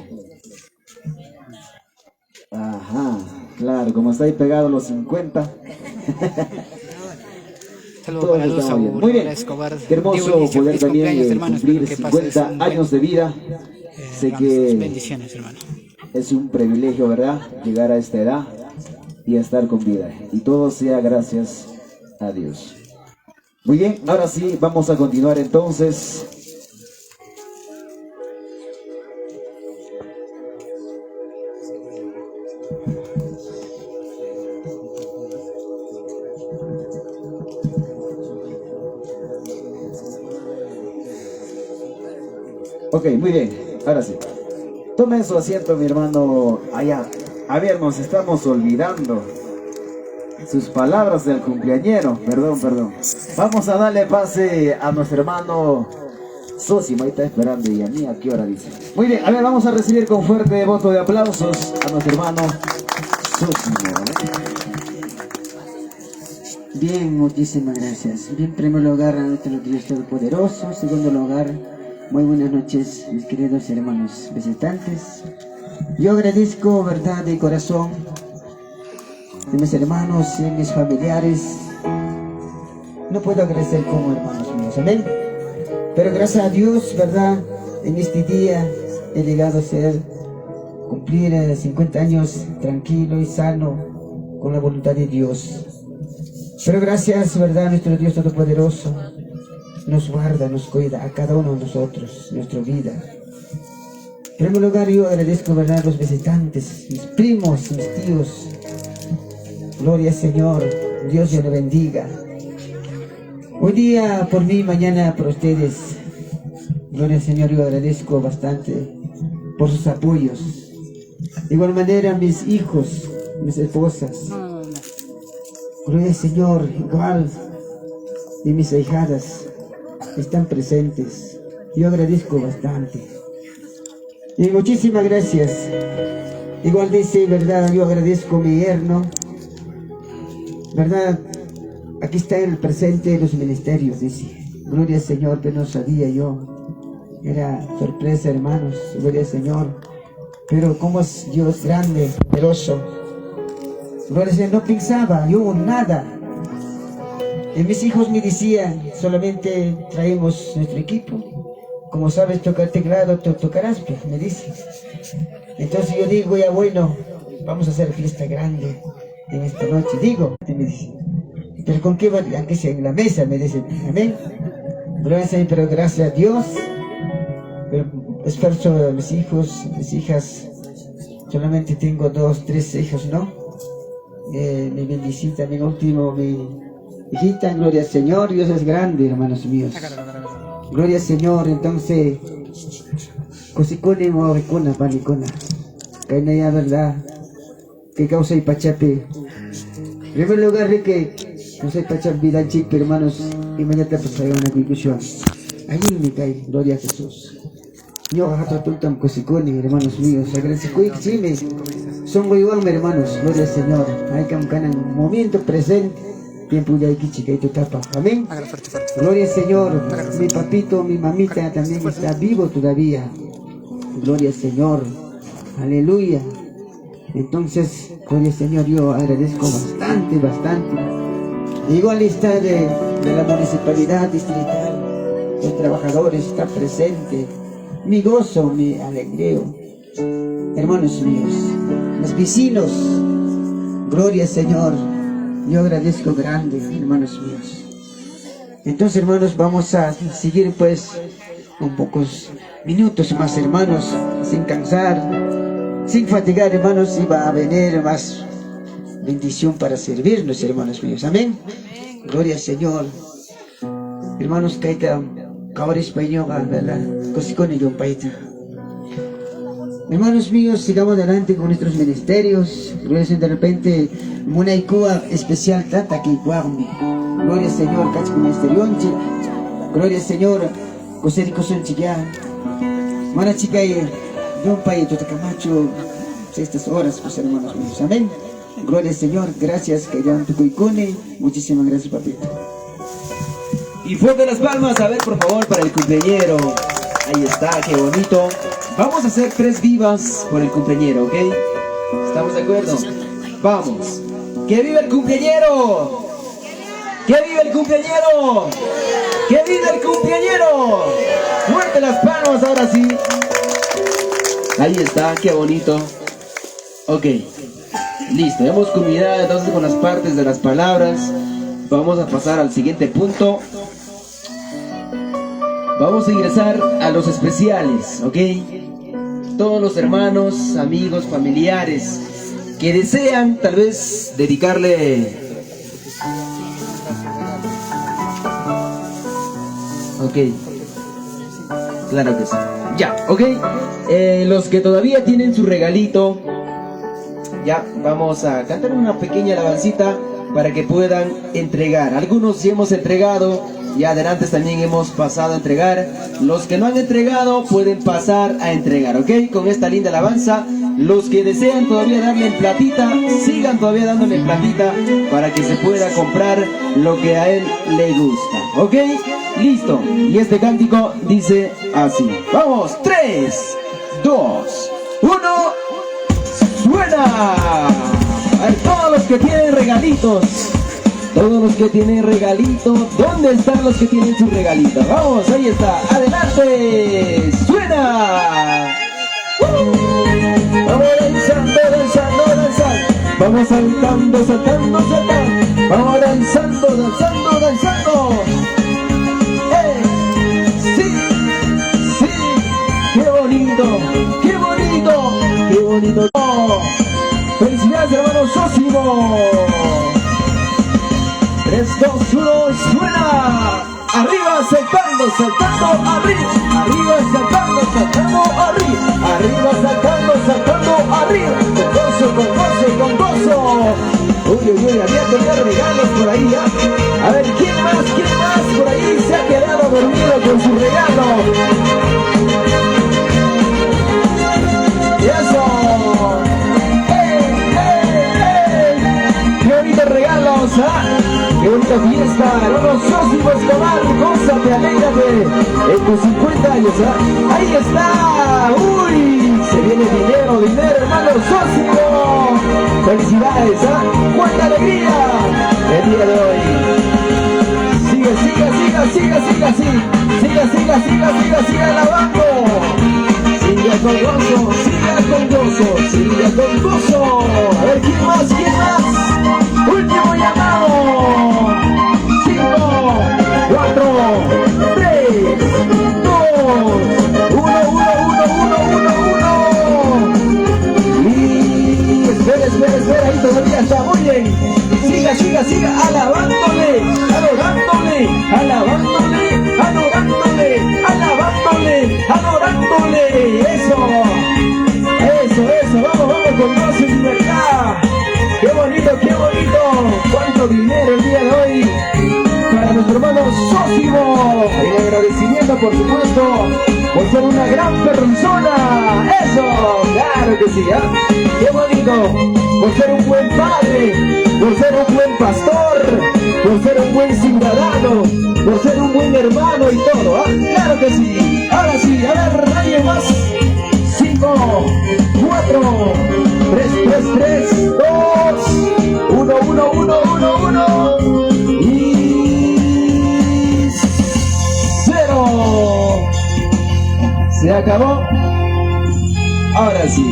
Ajá, claro, como está ahí pegado los 50. Saludos para Luz Muy bien, Escobar. qué hermoso poder también cumplir 50 años de vida. Sé que bendiciones, hermano. es un privilegio, ¿verdad? Llegar a esta edad y a estar con vida. Y todo sea gracias a Dios. Muy bien, ahora sí, vamos a continuar entonces. Ok, muy bien, ahora sí. Tomen su asiento, mi hermano, allá. A ver, nos estamos olvidando sus palabras del cumpleañero. Perdón. Vamos a darle pase a nuestro hermano Sósimo. Ahí está esperando. Y a mí, ¿a qué hora dice? Muy bien, a ver, vamos a recibir con fuerte voto de aplausos a nuestro hermano Sósimo. Bien, muchísimas gracias. Bien, en primer lugar a nuestro Dios Todopoderoso. En segundo lugar, muy buenas noches, mis queridos hermanos visitantes. Yo agradezco, verdad, de corazón, de mis hermanos y mis familiares. No puedo agradecer como hermanos míos, amén. Pero gracias a Dios, verdad, en este día he llegado a cumplir 50 años tranquilo y sano con la voluntad de Dios. Pero gracias, verdad, nuestro Dios Todopoderoso nos guarda, nos cuida a cada uno de nosotros, nuestra vida. En primer lugar, yo agradezco, verdad, a los visitantes, mis primos, mis tíos. Gloria al Señor, Dios yo le bendiga. Hoy día por mí, mañana por ustedes. Gloria al Señor, yo agradezco bastante por sus apoyos. De igual manera, mis hijos, mis esposas. Gloria al Señor, igual, y mis ahijadas están presentes. Yo agradezco bastante. Y muchísimas gracias. Igual dice, verdad, yo agradezco a mi yerno. Verdad, aquí está el presente de los ministerios, dice. Gloria al Señor, pero no sabía yo. Era sorpresa, hermanos. Gloria al Señor. Pero como es Dios grande, poderoso. Gloria al Señor, no pensaba yo nada. Y mis hijos me decían, solamente traemos nuestro equipo. Como sabes tocar teclado, tocarás, pues, me dice. Entonces yo digo, ya bueno, vamos a hacer fiesta grande en esta noche. Digo, me dice, pero ¿con qué va? Aunque sea en la mesa, me dice, amén. Pero gracias a Dios, pero esfuerzo a mis hijos, mis hijas, solamente tengo 2, 3 hijos, ¿no? Mi bendicita, mi último, mi hijita, gloria al Señor, Dios es grande, hermanos míos. Gloria al Señor, entonces, cosicone o recona, panicona. Caina ya, verdad, que causa y pachape. En primer lugar, de que causa y pachape, vida chip, hermanos, y mañana pues hay una conclusión. Allí me cae, gloria a Jesús. Yo, gato, tultam, cosicone, hermanos míos, agradezco y sí, son muy buenos, hermanos, gloria al Señor. Hay que un momento presente. Tiempo ya hay que chica y tu tapa. Amén. Gloria al Señor. Mi papito, mi mamita también está vivo todavía. Gloria al Señor. Aleluya. Entonces, gloria al Señor, yo agradezco bastante. Igual está de la municipalidad distrital. Los trabajadores están presentes. Mi gozo, mi alegría. Hermanos míos, los vecinos. Gloria al Señor. Yo agradezco grande, hermanos míos. Entonces, hermanos, vamos a seguir pues un pocos minutos más, hermanos, sin cansar, sin fatigar, hermanos, y va a venir más bendición para servirnos, hermanos míos. Amén. Gloria al Señor. Hermanos, caita, ahora español, ¿verdad? Cosicone yo paita. Hermanos míos, sigamos adelante con nuestros ministerios. Gloria al Señor, de repente, Munaikua especial tata que guarme. Gloria al Señor, cacho ministerionche. Gloria al Señor, cosérico son chiquia. Mana chica y don país, Totacamacho, estas horas, pues hermanos míos. Amén. Gloria al Señor, gracias que ya tu cuicone. Muchísimas gracias, papito. Y fuerte las palmas, a ver por favor para el cumpleañero. Ahí está, qué bonito. Vamos a hacer 3 vivas por el cumpleañero, ¿ok? ¿Estamos de acuerdo? Vamos. ¡Que viva el cumpleañero! ¡Que viva el cumpleañero! ¡Que viva el cumpleañero! Fuerte las palmas, ahora sí. Ahí está, qué bonito. Ok, listo, hemos culminado entonces con las partes de las palabras. Vamos a pasar al siguiente punto. Vamos a ingresar a los especiales, ¿ok? Todos los hermanos, amigos, familiares que desean tal vez dedicarle... Ok, claro que sí. Ya, ok. Los que todavía tienen su regalito, ya vamos a cantar una pequeña alabancita para que puedan entregar. Algunos sí hemos entregado, ya adelante también hemos pasado a entregar. Los que no han entregado pueden pasar a entregar, ¿ok? Con esta linda alabanza. Los que desean todavía darle platita, sigan todavía dándole platita para que se pueda comprar lo que a él le gusta, ¿ok? Listo. Y este cántico dice así. Vamos, 3, 2, 1. ¡Suena! A ver, todos los que tienen regalitos. Todos los que tienen regalito, ¿dónde están los que tienen su regalito? Vamos, ahí está, adelante, ¡suena! Vamos danzando, danzando, danzando. Vamos saltando, saltando, saltando. Vamos danzando, danzando, danzando. Sí, sí, qué bonito, qué bonito, qué bonito. Felicidades, hermano Sósimo. 3, 2, 1, suena. Arriba, saltando, saltando, arriba. Arriba, saltando, saltando, arriba. Arriba, saltando, saltando, arriba. Con gozo, con gozo, con gozo. Uy, uy, uy, había tenido regalos por ahí, ¿ya? A ver, quién más por ahí se ha quedado dormido con su regalo? Y eso. ¡Qué bonitos regalos! ¿Ah? ¡Qué bonita fiesta! Hermano Sósimo Escobar, gózate, alégrate en tus 50 años. ¿Ah? ¡Ahí está! ¡Uy! Se viene dinero, dinero, hermano Sósimo. ¡Felicidades! ¿Ah? ¡Cuánta alegría! El día de hoy. Sigue, siga, siga, siga, siga, siga. Siga, siga, siga, siga, siga alabando. Siga con gozo, siga con gozo, siga con gozo. A ver, ¿quién más? ¿Quién más? Último llamado. 5, 4, 3, 2, 1. Y espera, ahí todavía está. Muy bien. Siga, siga, siga alabándole, adorándole, alabándole, adorándole, alabándole, adorándole. Eso, vamos con gozo y libertad. ¡Qué bonito, qué bonito! ¡Cuánto dinero el día de hoy! Para nuestro hermano Sósimo. Y agradecimiento, por supuesto, por ser una gran persona. ¡Eso! ¡Claro que sí! ¿Eh? ¡Qué bonito! Por ser un buen padre, por ser un buen pastor, por ser un buen ciudadano, por ser un buen hermano y todo. ¿Eh? ¡Claro que sí! Ahora sí, a ver, nadie más. 5, 4, 3, 2, 1, y 0. Se acabó. Ahora sí.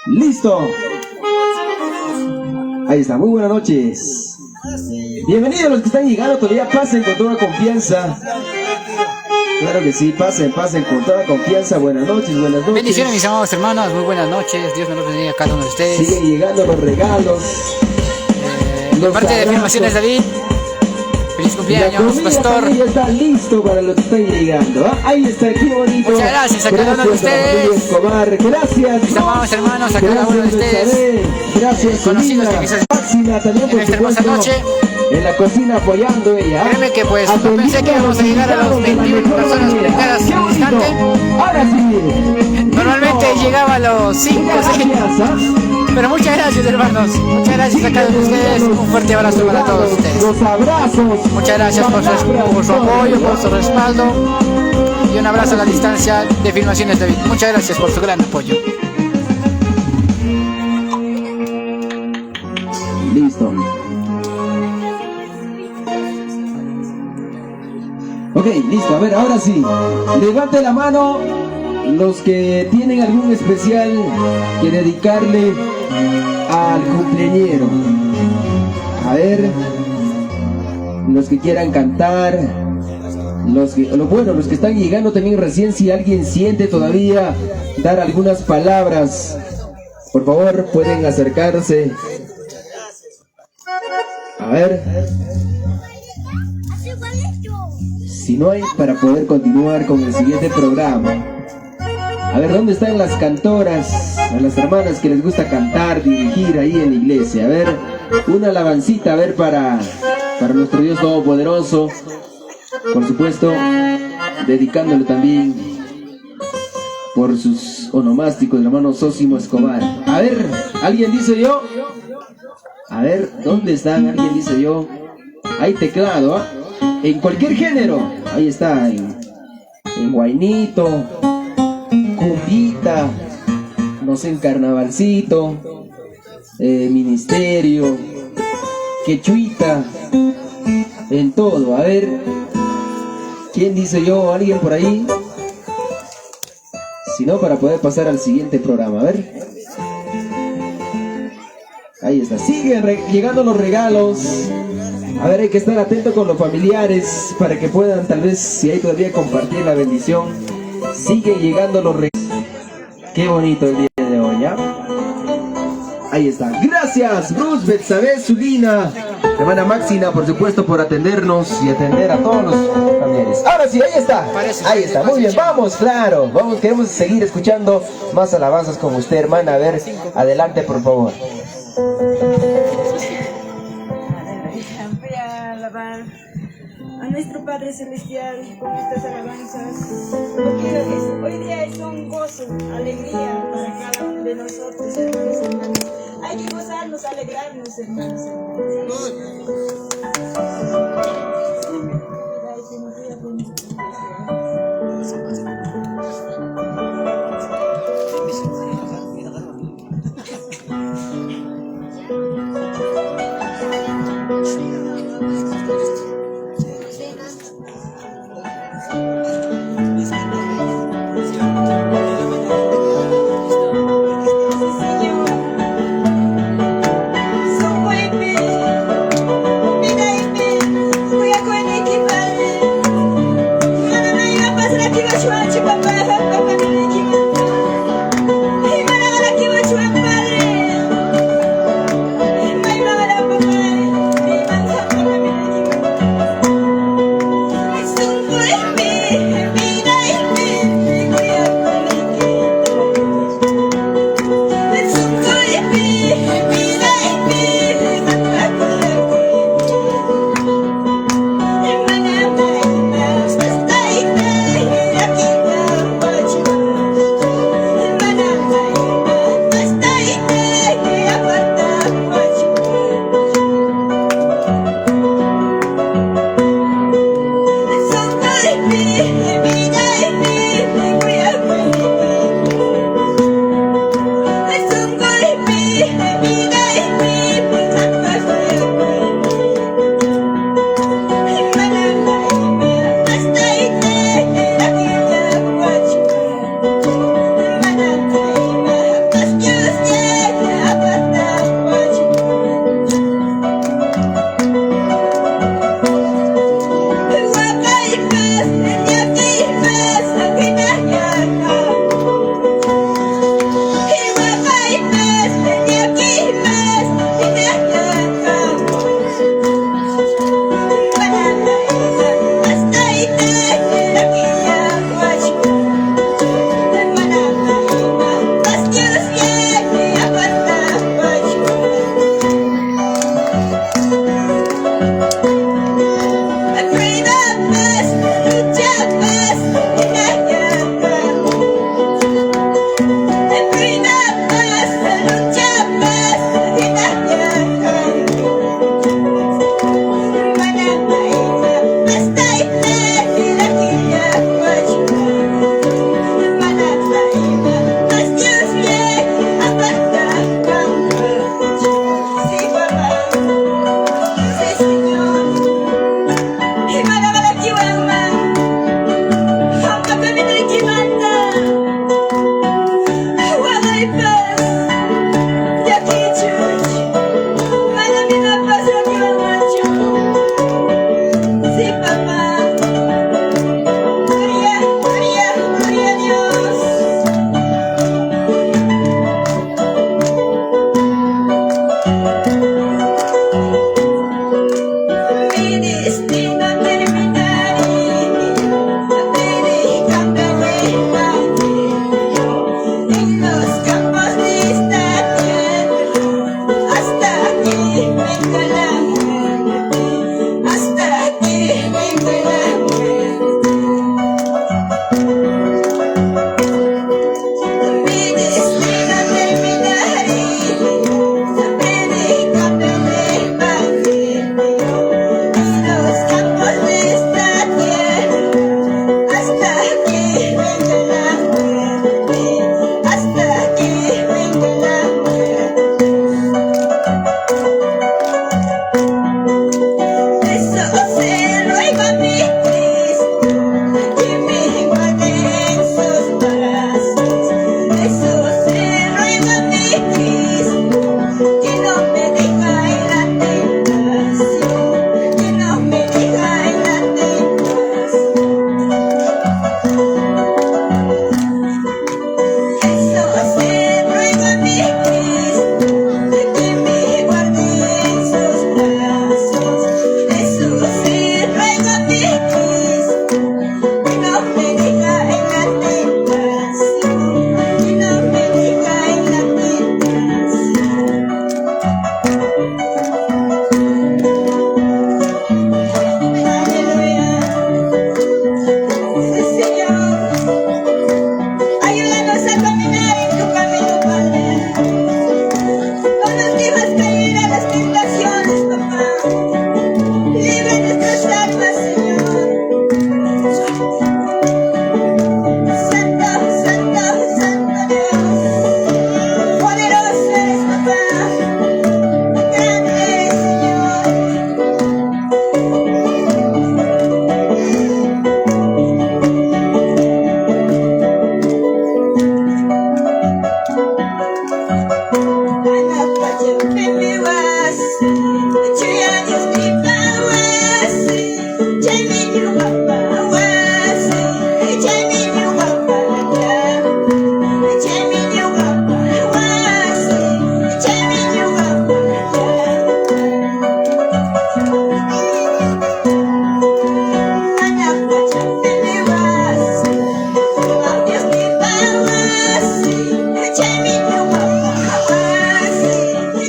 Listo. Ahí está, muy buenas noches. Bienvenidos los que están llegando, todavía pasen con toda confianza. Claro que sí, pasen con toda confianza. Buenas noches, buenas noches. Bendiciones, mis amados hermanos, muy buenas noches. Dios me los bendiga a cada uno de ustedes. Siguen llegando los regalos. De parte de Afirmaciones David, feliz cumpleaños, pastor. Ya está listo para los que están llegando. ¿Ah? Ahí está, qué bonito. Muchas gracias a cada uno de ustedes. Escobar. Gracias, mis amados hermanos, a cada uno de ustedes. Gracias, conocidos que quizás Máxima también, por en esta hermosa noche. En la cocina apoyando ella. Créeme que pues no pensé que íbamos a llegar a los 21 personas conectadas en un instante. Ahora sí. Normalmente llegaba a los 5 o 6. Pero muchas gracias, hermanos. Muchas gracias a cada uno de ustedes. Un fuerte abrazo para todos ustedes. Los abrazos. Muchas gracias por su apoyo, por su respaldo. Y un abrazo a la distancia de Filmaciones David. Muchas gracias por su gran apoyo. Listo. Ok, listo. A ver, ahora sí. Levante la mano los que tienen algún especial que dedicarle al cumpleañero. A ver, los que quieran cantar, los que están llegando también recién, si alguien siente todavía dar algunas palabras, por favor pueden acercarse. A ver, si no hay, para poder continuar con el siguiente programa. A ver, ¿dónde están las cantoras? A las hermanas que les gusta cantar, dirigir ahí en la iglesia. A ver, una alabancita, a ver, para nuestro Dios Todopoderoso. Por supuesto, dedicándole también por sus onomásticos, el hermano Sósimo Escobar. A ver, ¿alguien dice yo? A ver, ¿dónde están? ¿Alguien dice yo? Hay teclado, ¿ah? En cualquier género. Ahí está, en guainito, cumbita, no sé, en carnavalcito, ministerio, quechuita, en todo. A ver, ¿quién dice yo? ¿Alguien por ahí? Si no, para poder pasar al siguiente programa. A ver. Ahí está. Siguen llegando los regalos. A ver, hay que estar atento con los familiares para que puedan, tal vez, si hay todavía, compartir la bendición. Siguen llegando los regalos. Qué bonito el día de hoy, ¿ya? Ahí está. Gracias, Bruce, Betsabe, Zulina, hermana Maxina, por supuesto, por atendernos y atender a todos los familiares. Ahora sí, ahí está. Ahí está. Muy bien, vamos, claro. Vamos, queremos seguir escuchando más alabanzas con usted, hermana. A ver, adelante, por favor. Voy a alabar a nuestro Padre Celestial con estas alabanzas, porque hoy día es un gozo, alegría para cada uno de nosotros, hermanos. Hay que gozarnos, alegrarnos, hermanos. Try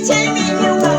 Jamie, you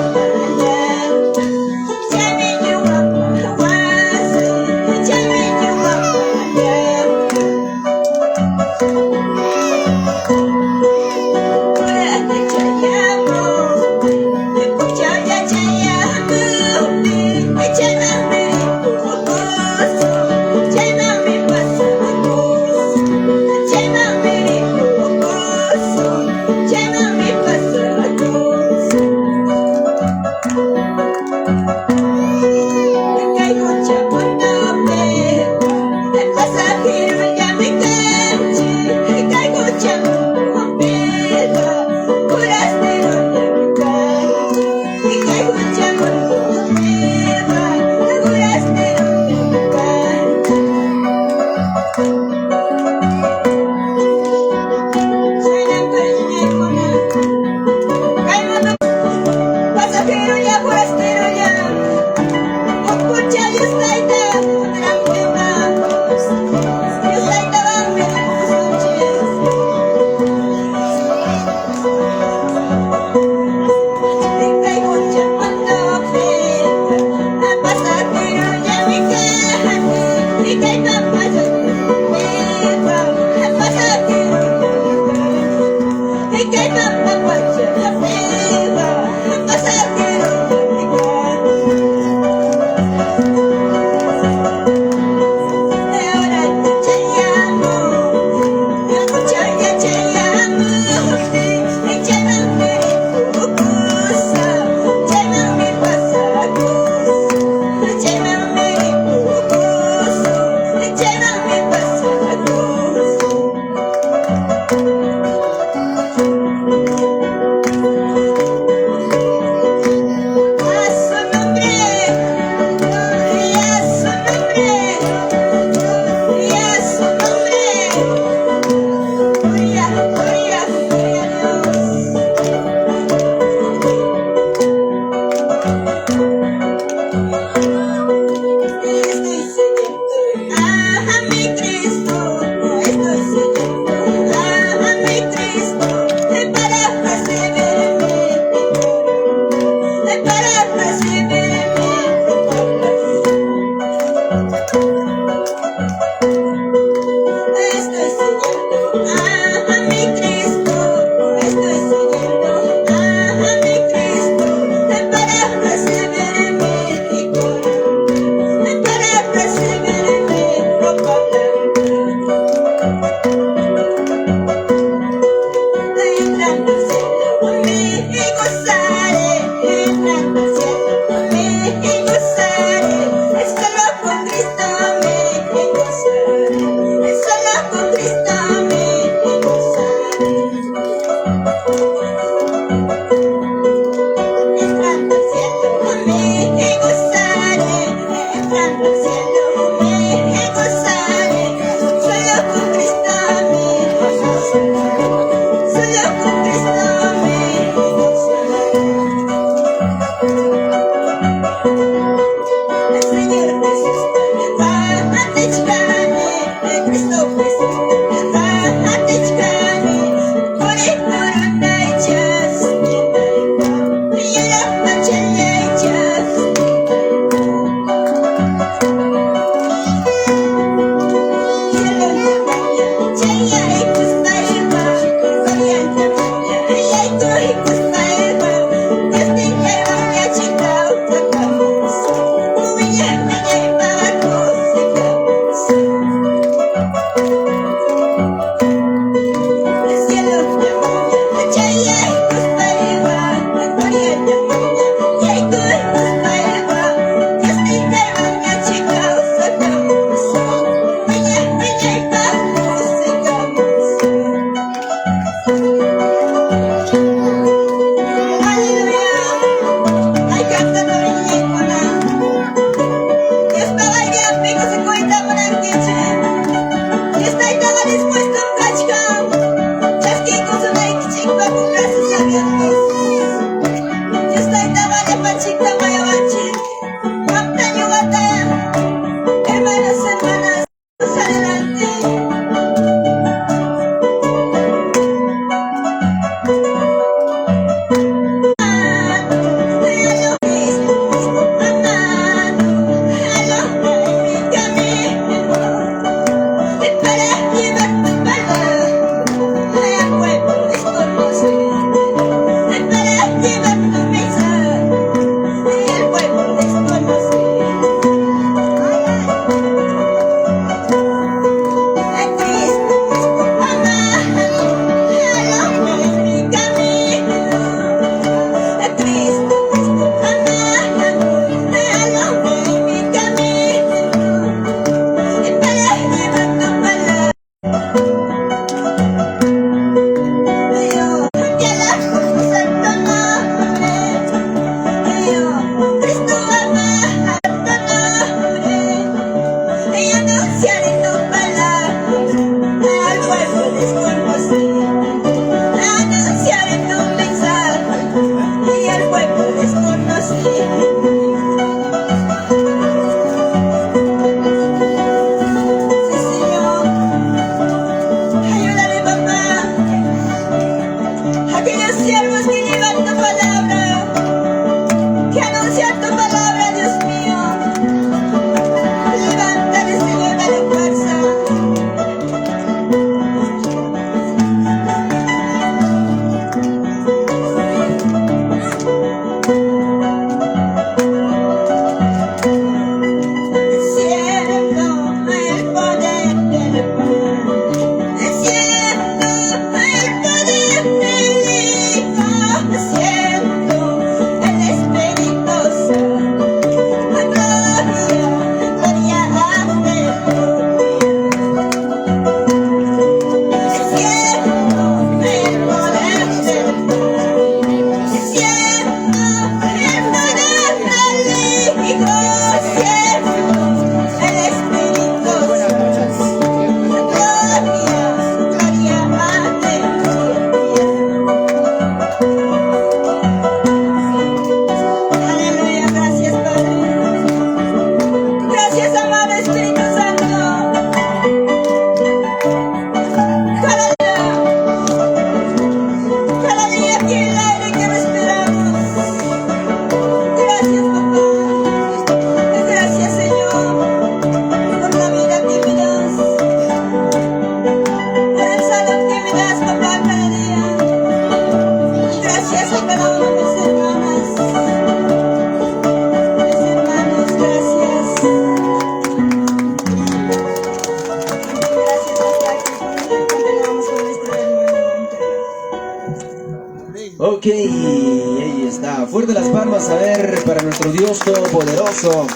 palmas, a ver, para nuestro Dios Todopoderoso.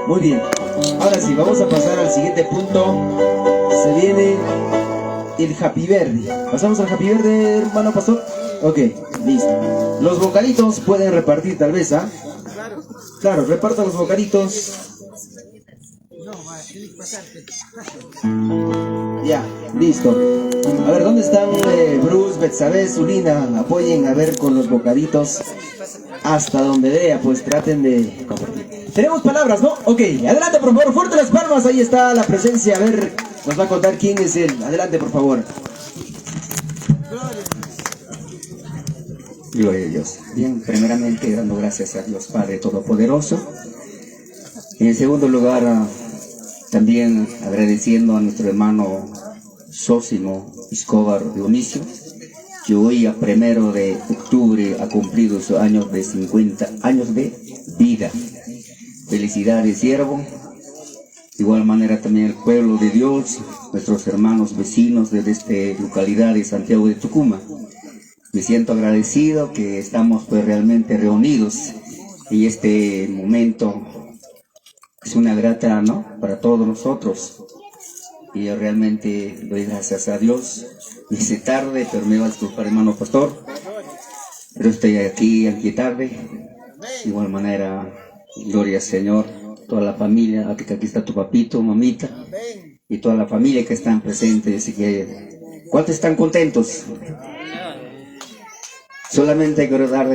Muy bien, ahora sí, vamos a pasar al siguiente punto. Se viene el Happy Verde. ¿Pasamos al Happy Verde, hermano pastor? Ok, listo. Los bocaditos pueden repartir tal vez, ¿ah? Claro, repartan los bocaditos. Ya, listo. A ver, ¿dónde están Bruce, Betsabe, Zulina? Apoyen a ver con los bocaditos. Hasta donde vea, pues traten de compartir. Tenemos palabras, ¿no? Ok, adelante por favor, fuerte las palmas, ahí está la presencia. A ver, nos va a contar quién es él. Adelante por favor. Gloria a Dios. Bien, primeramente dando gracias a Dios Padre Todopoderoso. En segundo lugar, también agradeciendo a nuestro hermano Sósimo Escobar Dionisio, que hoy a 1 de octubre ha cumplido sus años de 50 años de vida. Felicidades, siervo. De igual manera también el pueblo de Dios, nuestros hermanos vecinos de esta localidad de Santiago de Tucumán. Me siento agradecido que estamos pues realmente reunidos en este momento. Es una grata, ¿no?, para todos nosotros. Y yo realmente doy gracias a Dios. Me hice tarde, pero me va a disculpar, hermano pastor. Pero estoy aquí tarde. De igual manera, gloria al Señor, toda la familia, aquí está tu papito, mamita, y toda la familia que están presentes. Así que, ¿cuántos están contentos? Solamente quiero dar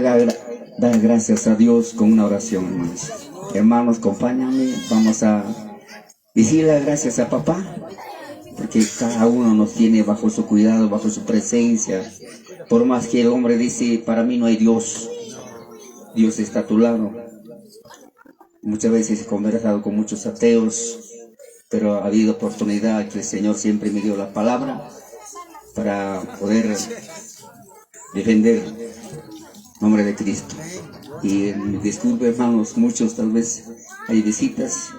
gracias a Dios con una oración, hermanos. Hermanos, acompáñame, vamos a decirle gracias a papá, porque cada uno nos tiene bajo su cuidado, bajo su presencia. Por más que el hombre dice, para mí no hay Dios, Dios está a tu lado. Muchas veces he conversado con muchos ateos, pero ha habido oportunidad que el Señor siempre me dio la palabra para poder defender el nombre de Cristo. Y disculpe, hermanos, muchos tal vez hay visitas.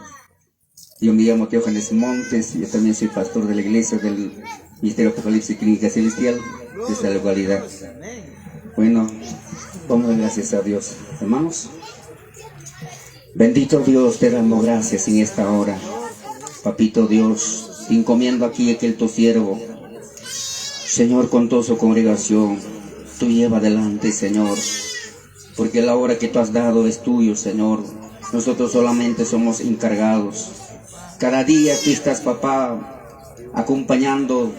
Yo me llamo Teógenes Montes, yo también soy pastor de la iglesia del Ministerio Apocalipsis y Clínica Celestial de esta localidad. Bueno, vamos a dar gracias a Dios, hermanos. Bendito Dios, te damos gracias en esta hora. Papito Dios, te encomiendo aquí aquel tu siervo. Señor, con toda su congregación, tú lleva adelante, Señor, porque la obra que tú has dado es tuyo, Señor. Nosotros solamente somos encargados. Cada día tú estás, papá, acompañando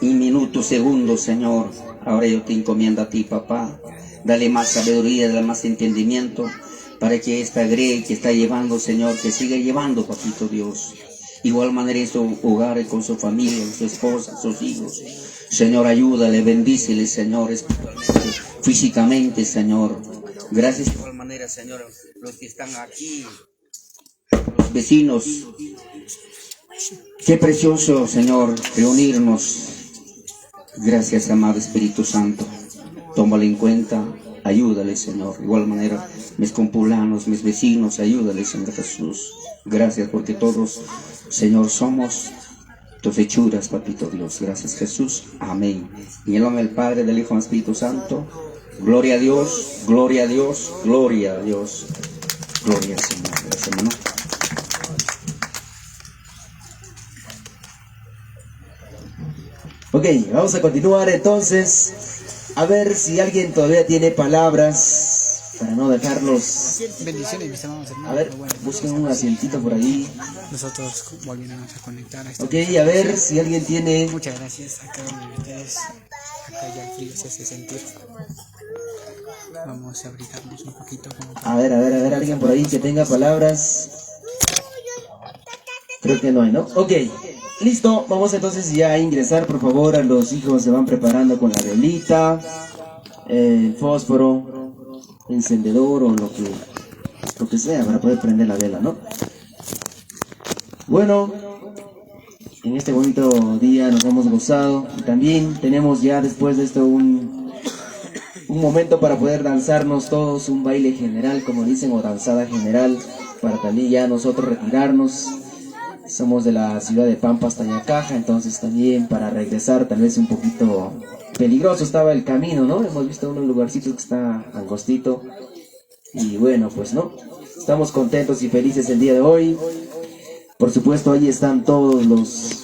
en minutos, segundos, Señor. Ahora yo te encomiendo a ti, papá. Dale más sabiduría, dale más entendimiento, para que esta grey que está llevando, Señor, que siga llevando, papito Dios. Igual manera en su hogar, con su familia, su esposa, sus hijos. Señor, ayúdale, bendícele, Señor, espiritualmente, físicamente, Señor. Gracias de igual manera, Señor, los que están aquí, los vecinos. Qué precioso, Señor, reunirnos. Gracias, amado Espíritu Santo. Tómalo en cuenta, ayúdale, Señor. De igual manera, mis compulanos, mis vecinos, ayúdale, Señor Jesús. Gracias porque todos, Señor, somos tus hechuras, papito Dios. Gracias, Jesús. Amén. En el nombre del Padre, del Hijo y del Espíritu Santo. Gloria a Dios, gloria a Dios, gloria a Dios. Gloria al Señor. Gracias, hermano. Ok, vamos a continuar entonces. A ver si alguien todavía tiene palabras para no dejarlos. Bendiciones, mis amados hermanos. A ver, busquen un asientito por ahí. Nosotros volviéndonos a conectar a esta. Ok, a ver si alguien tiene. Muchas gracias a cada uno de ustedes. Acá ya el frío se hace sentir. Vamos a abrigarnos un poquito. A ver, alguien por ahí que tenga palabras. Creo que no hay, ¿no? Ok, listo. Vamos entonces ya a ingresar, por favor. A los hijos se van preparando con la velita, el fósforo, encendedor o lo que sea para poder prender la vela, ¿no? Bueno, en este bonito día nos hemos gozado. Y también tenemos ya después de esto un momento para poder danzarnos todos, un baile general, como dicen, o danzada general, para también ya nosotros retirarnos. Somos de la ciudad de Pampas, Tañacaja, entonces también para regresar tal vez un poquito peligroso estaba el camino, ¿no? Hemos visto unos lugarcitos que está angostito. Y bueno, pues, ¿no? Estamos contentos y felices el día de hoy. Por supuesto, ahí están todos los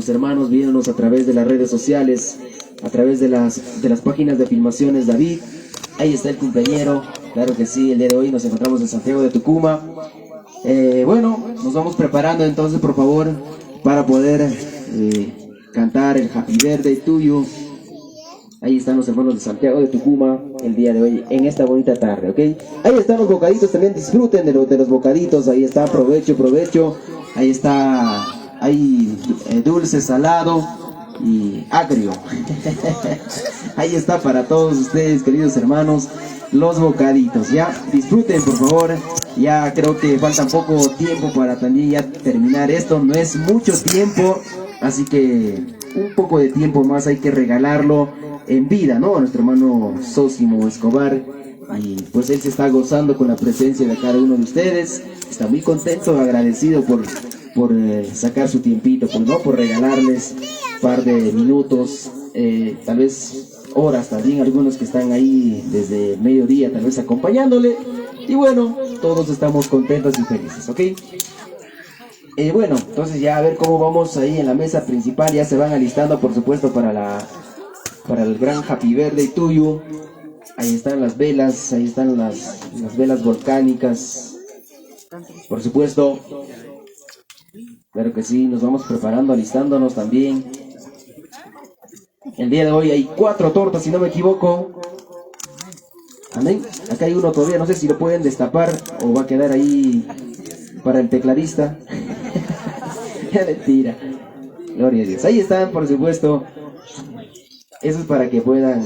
hermanos viéndonos a través de las redes sociales, a través de las páginas de filmaciones David. Ahí está el cumpleañero, claro que sí, el día de hoy nos encontramos en Santiago de Tucumán. Bueno, nos vamos preparando entonces, por favor, para poder cantar el Happy Birthday to you. Ahí están los hermanos de Santiago de Tucumán el día de hoy, en esta bonita tarde, ¿ok? Ahí están los bocaditos, también disfruten de los bocaditos, ahí está, provecho, provecho. Ahí está, hay dulce, salado y agrio. Ahí está para todos ustedes, queridos hermanos, los bocaditos, ¿ya? Disfruten, por favor. Ya creo que falta poco tiempo para también ya terminar esto, no es mucho tiempo, así que un poco de tiempo más hay que regalarlo en vida, ¿no? A nuestro hermano Sósimo Escobar, y pues él se está gozando con la presencia de cada uno de ustedes, está muy contento, agradecido por sacar su tiempito, pues, ¿no? Por regalarles un par de minutos, tal vez horas también, algunos que están ahí desde mediodía, tal vez acompañándole, y bueno, todos estamos contentos y felices, ¿ok? Bueno, entonces ya a ver cómo vamos ahí en la mesa principal, ya se van alistando, por supuesto, para el gran Happy Birthday to you. Ahí están las velas, ahí están las velas volcánicas, por supuesto. Claro que sí, nos vamos preparando, alistándonos también. El día de hoy hay 4 tortas, si no me equivoco. Amén. Acá hay uno todavía, no sé si lo pueden destapar o va a quedar ahí para el tecladista. Ya mentira. Gloria a Dios. Ahí están, por supuesto. Eso es para que puedan,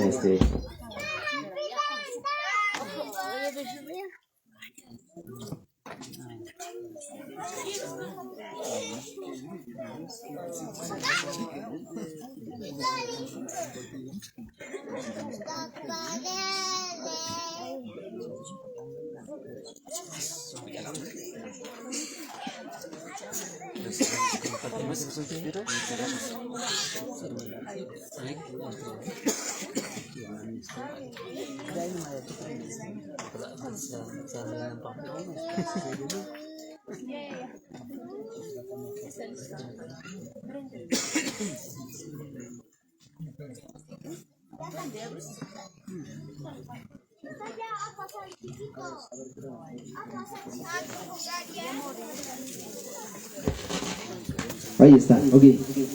ahí está, ok,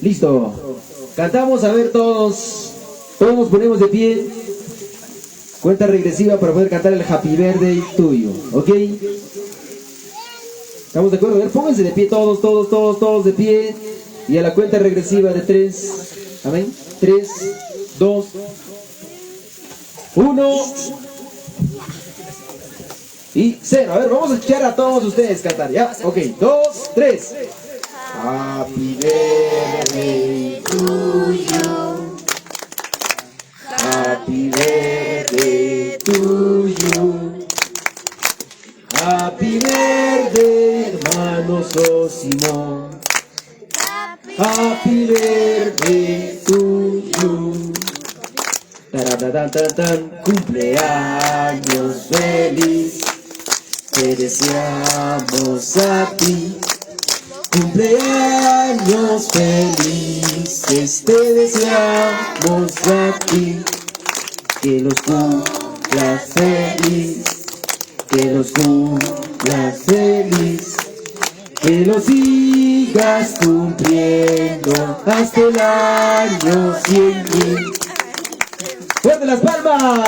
listo. Cantamos, a ver todos nos ponemos de pie. Cuenta regresiva para poder cantar el Happy Birthday tuyo, ¿ok? ¿Estamos de acuerdo? A ver, pónganse de pie todos de pie. Y a la cuenta regresiva de 3, amén, 3, 2, 1 y 0. A ver, vamos a escuchar a todos ustedes cantar, ¿ya? Ok, 2, 3. Happy birthday to you. Happy birthday to you. Happy birthday, hermano Sósimo. Happy birthday to you. Taratatan, cumpleaños feliz. Te deseamos a ti. Cumpleaños felices, te deseamos a ti. Que los cumplas feliz, que los cumplas feliz, que los sigas cumpliendo hasta el año 100.000. ¡Fuerte las palmas!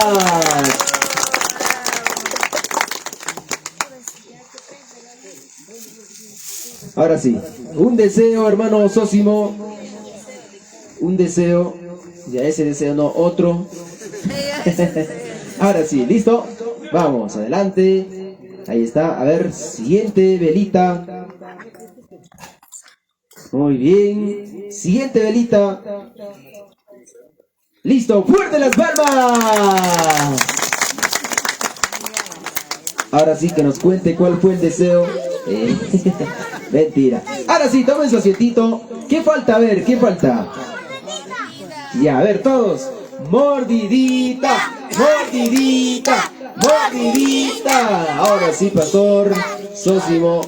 Ahora sí, un deseo, hermano Sósimo, un deseo, ya ese deseo no, otro. Ahora sí, listo, vamos, adelante, ahí está, a ver, siguiente velita. Muy bien, siguiente velita. Listo, fuerte las palmas. Ahora sí que nos cuente cuál fue el deseo. Mentira. Ahora sí, tomen su asientito. ¿Qué falta? A ver, ¿qué falta? Ya, a ver todos. Mordidita, mordidita, mordidita. Ahora sí, Pastor Sósimo.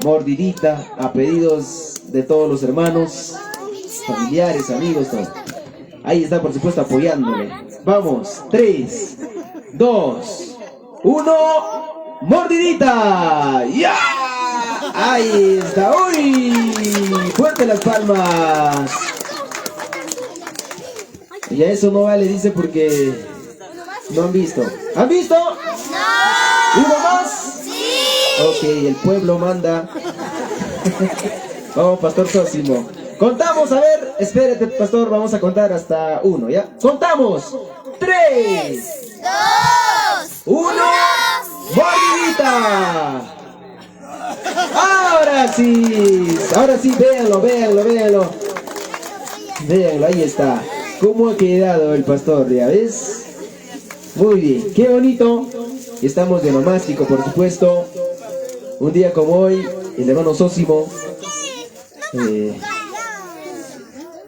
Mordidita a pedidos de todos los hermanos, familiares, amigos, todos. Ahí está, por supuesto, apoyándole. Vamos, 3, 2, 1. ¡Mordidita! ¡Ya! Ahí está. ¡Uy! ¡Fuerte las palmas! Y a eso no vale, dice, porque no han visto. ¿Han visto? ¡No! ¿Uno más? ¡Sí! Ok, el pueblo manda. Vamos, Pastor Sósimo. Contamos, a ver. Espérate, Pastor, vamos a contar hasta 1, ¿ya? ¡Contamos! 3, 2, 1. ¡Mordidita! Ahora sí, véanlo. Véanlo, ahí está. ¿Cómo ha quedado el pastor? ¿Ya ves? Muy bien, qué bonito. Estamos de nomástico, por supuesto. Un día como hoy, el hermano Sósimo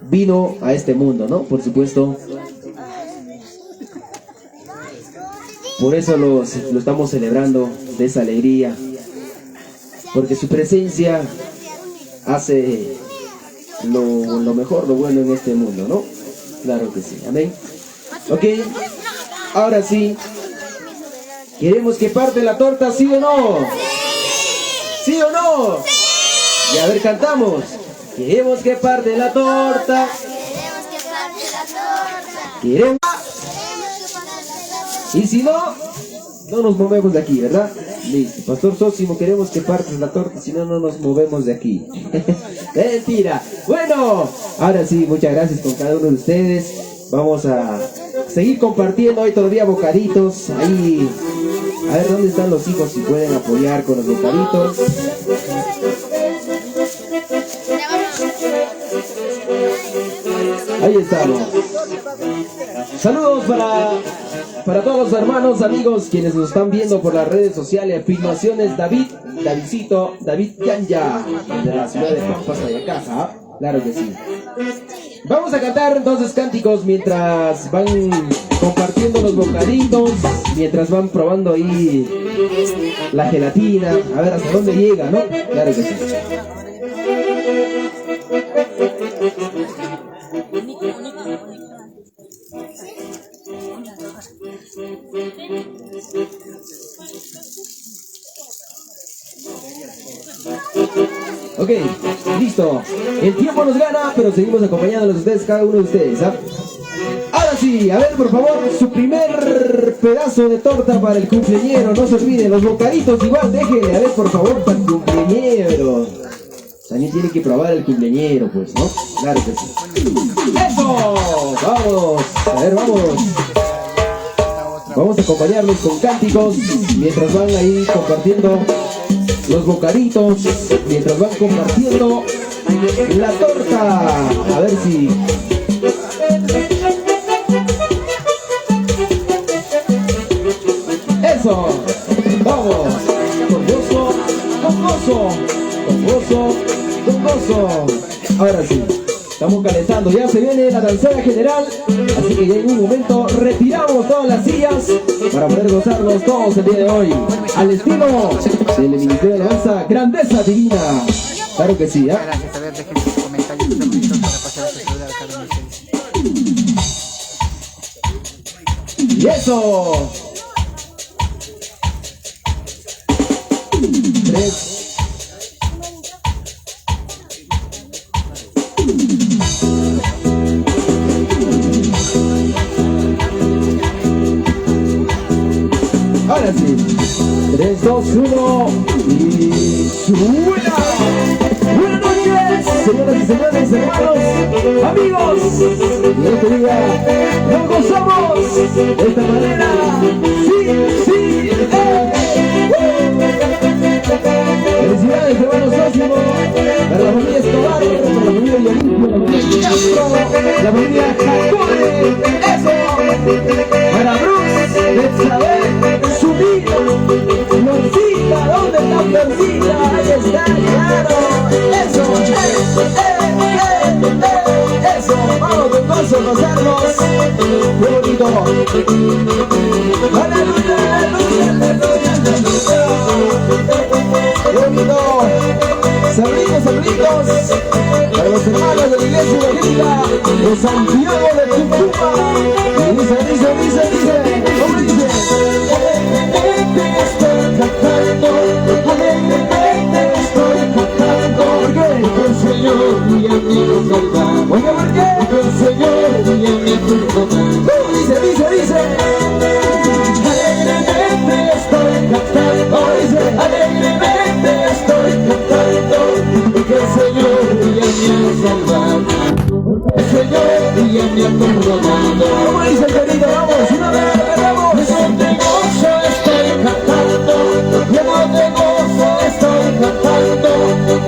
vino a este mundo, ¿no? Por supuesto. Por eso lo estamos celebrando de esa alegría. Porque su presencia hace lo mejor, lo bueno en este mundo, ¿no? Claro que sí, amén. Ok, ahora sí. ¿Queremos que parte la torta, sí o no? ¿Sí o no? Y a ver, cantamos. Queremos que parte la torta. Queremos. Y si no, no nos movemos de aquí, ¿verdad? Listo. Pastor Sósimo, queremos que partes la torta, si no, no nos movemos de aquí. Mentira. Bueno, ahora sí, muchas gracias con cada uno de ustedes. Vamos a seguir compartiendo hoy todavía bocaditos. Ahí, a ver dónde están los hijos, si pueden apoyar con los bocaditos. Ahí estamos. Saludos para todos los hermanos, amigos, quienes nos están viendo por las redes sociales. Filmaciones David Yanya, de la ciudad de Pampas, Ayacaja. Claro que sí. Vamos a cantar entonces cánticos mientras van compartiendo los bocaditos, mientras van probando ahí la gelatina, a ver hasta dónde llega, ¿no? Claro que sí. Ok, listo. El tiempo nos gana, pero seguimos acompañándolos a ustedes, cada uno de ustedes, ¿ah? Ahora sí, a ver, por favor, su primer pedazo de torta para el cumpleañero. No se olviden, los bocaditos igual, déjenle, a ver, por favor, para el cumpleañero. También tiene que probar el cumpleañero, pues, ¿no? Claro que sí. ¡Eso! ¡Vamos! A ver, vamos. Vamos a acompañarlos con cánticos mientras van ahí compartiendo los bocaditos, mientras van compartiendo la torta. A ver si... ¡Eso! ¡Vamos! Con gozo, con gozo, con gozo, con gozo. Ahora sí. Estamos calentando, ya se viene la danzada general, así que ya en un momento retiramos todas las sillas para poder gozarnos todos el día de hoy, al estilo del Ministerio de Alabanza Grandeza Divina. Claro que sí, ¿eh? Gracias, a ver, dejen sus comentarios favoritos para pasar a saludar a cada uno de ustedes. ¡Y eso! 3. Ahora sí, 3, 2, 1 y ¡suena! Buenas noches, señoras y señores, hermanos, amigos. Y este día nos gozamos de esta manera. ¡Sí! Felicidades, hermanos Sósimo, para la familia Escobar, para la familia Yolimpio, la familia Castro, la familia Jacode, eso, para Bruce, Betsabé, Subida, Florcita, ¿dónde está Florcita? Ahí está, claro, eso, vamos con gozo, bonito. Aleluya, aleluya, aleluya, aleluya. Qué bonito. Saluditos, saluditos para los hermanos de la iglesia evangélica de Santiago de Tucumán. Y dice, ¿cómo dice? Alegremente estoy cantando, alegremente estoy cantando. ¿Por qué? Porque el Señor y a mí nos salva. Oiga, ¿por qué? Porque el Señor y a mí nos salva. Dice. Alegremente estoy cantando, dice, alegremente estoy cantando, porque el Señor ya me ha salvado, el Señor ya me ha perdonado. ¿Cómo dice el querido? Vamos, una vez lo cantamos. Lleno de gozo estoy cantando, lleno de gozo estoy cantando,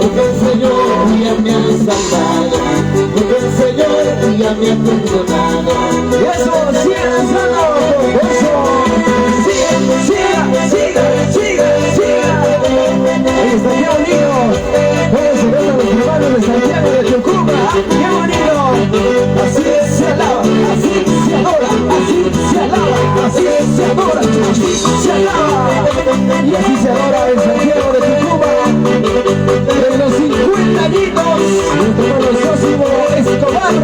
porque el Señor ya me ha salvado, porque el Señor ya me ha perdonado. Y eso, siga danzando con gozo. Siga. Ahí está, qué bonito. Pueden saber a los hermanos de Santiago de Tucumán. Qué bonito. Así se alaba, así se adora, así se alaba, así se adora, así se alaba. Y así se adora en Santiago de Tucumán. En los 50 añitos, nuestro hermano Sósimo Escobar.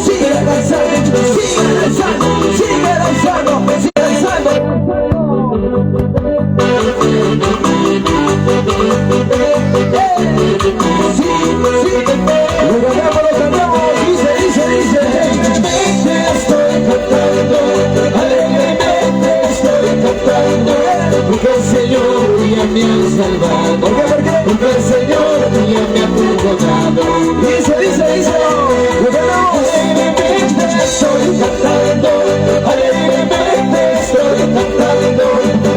Sigue danzando, sigue danzando, sigue danzando, sigue danzando. Sí, lo cantamos, dice. Alegremente estoy cantando, alegremente estoy cantando, porque el Señor ya me ha salvado. ¿Por qué? Porque el Señor ya me ha perdonado. Dice, lo cantamos. Alegremente estoy cantando, alegremente estoy cantando,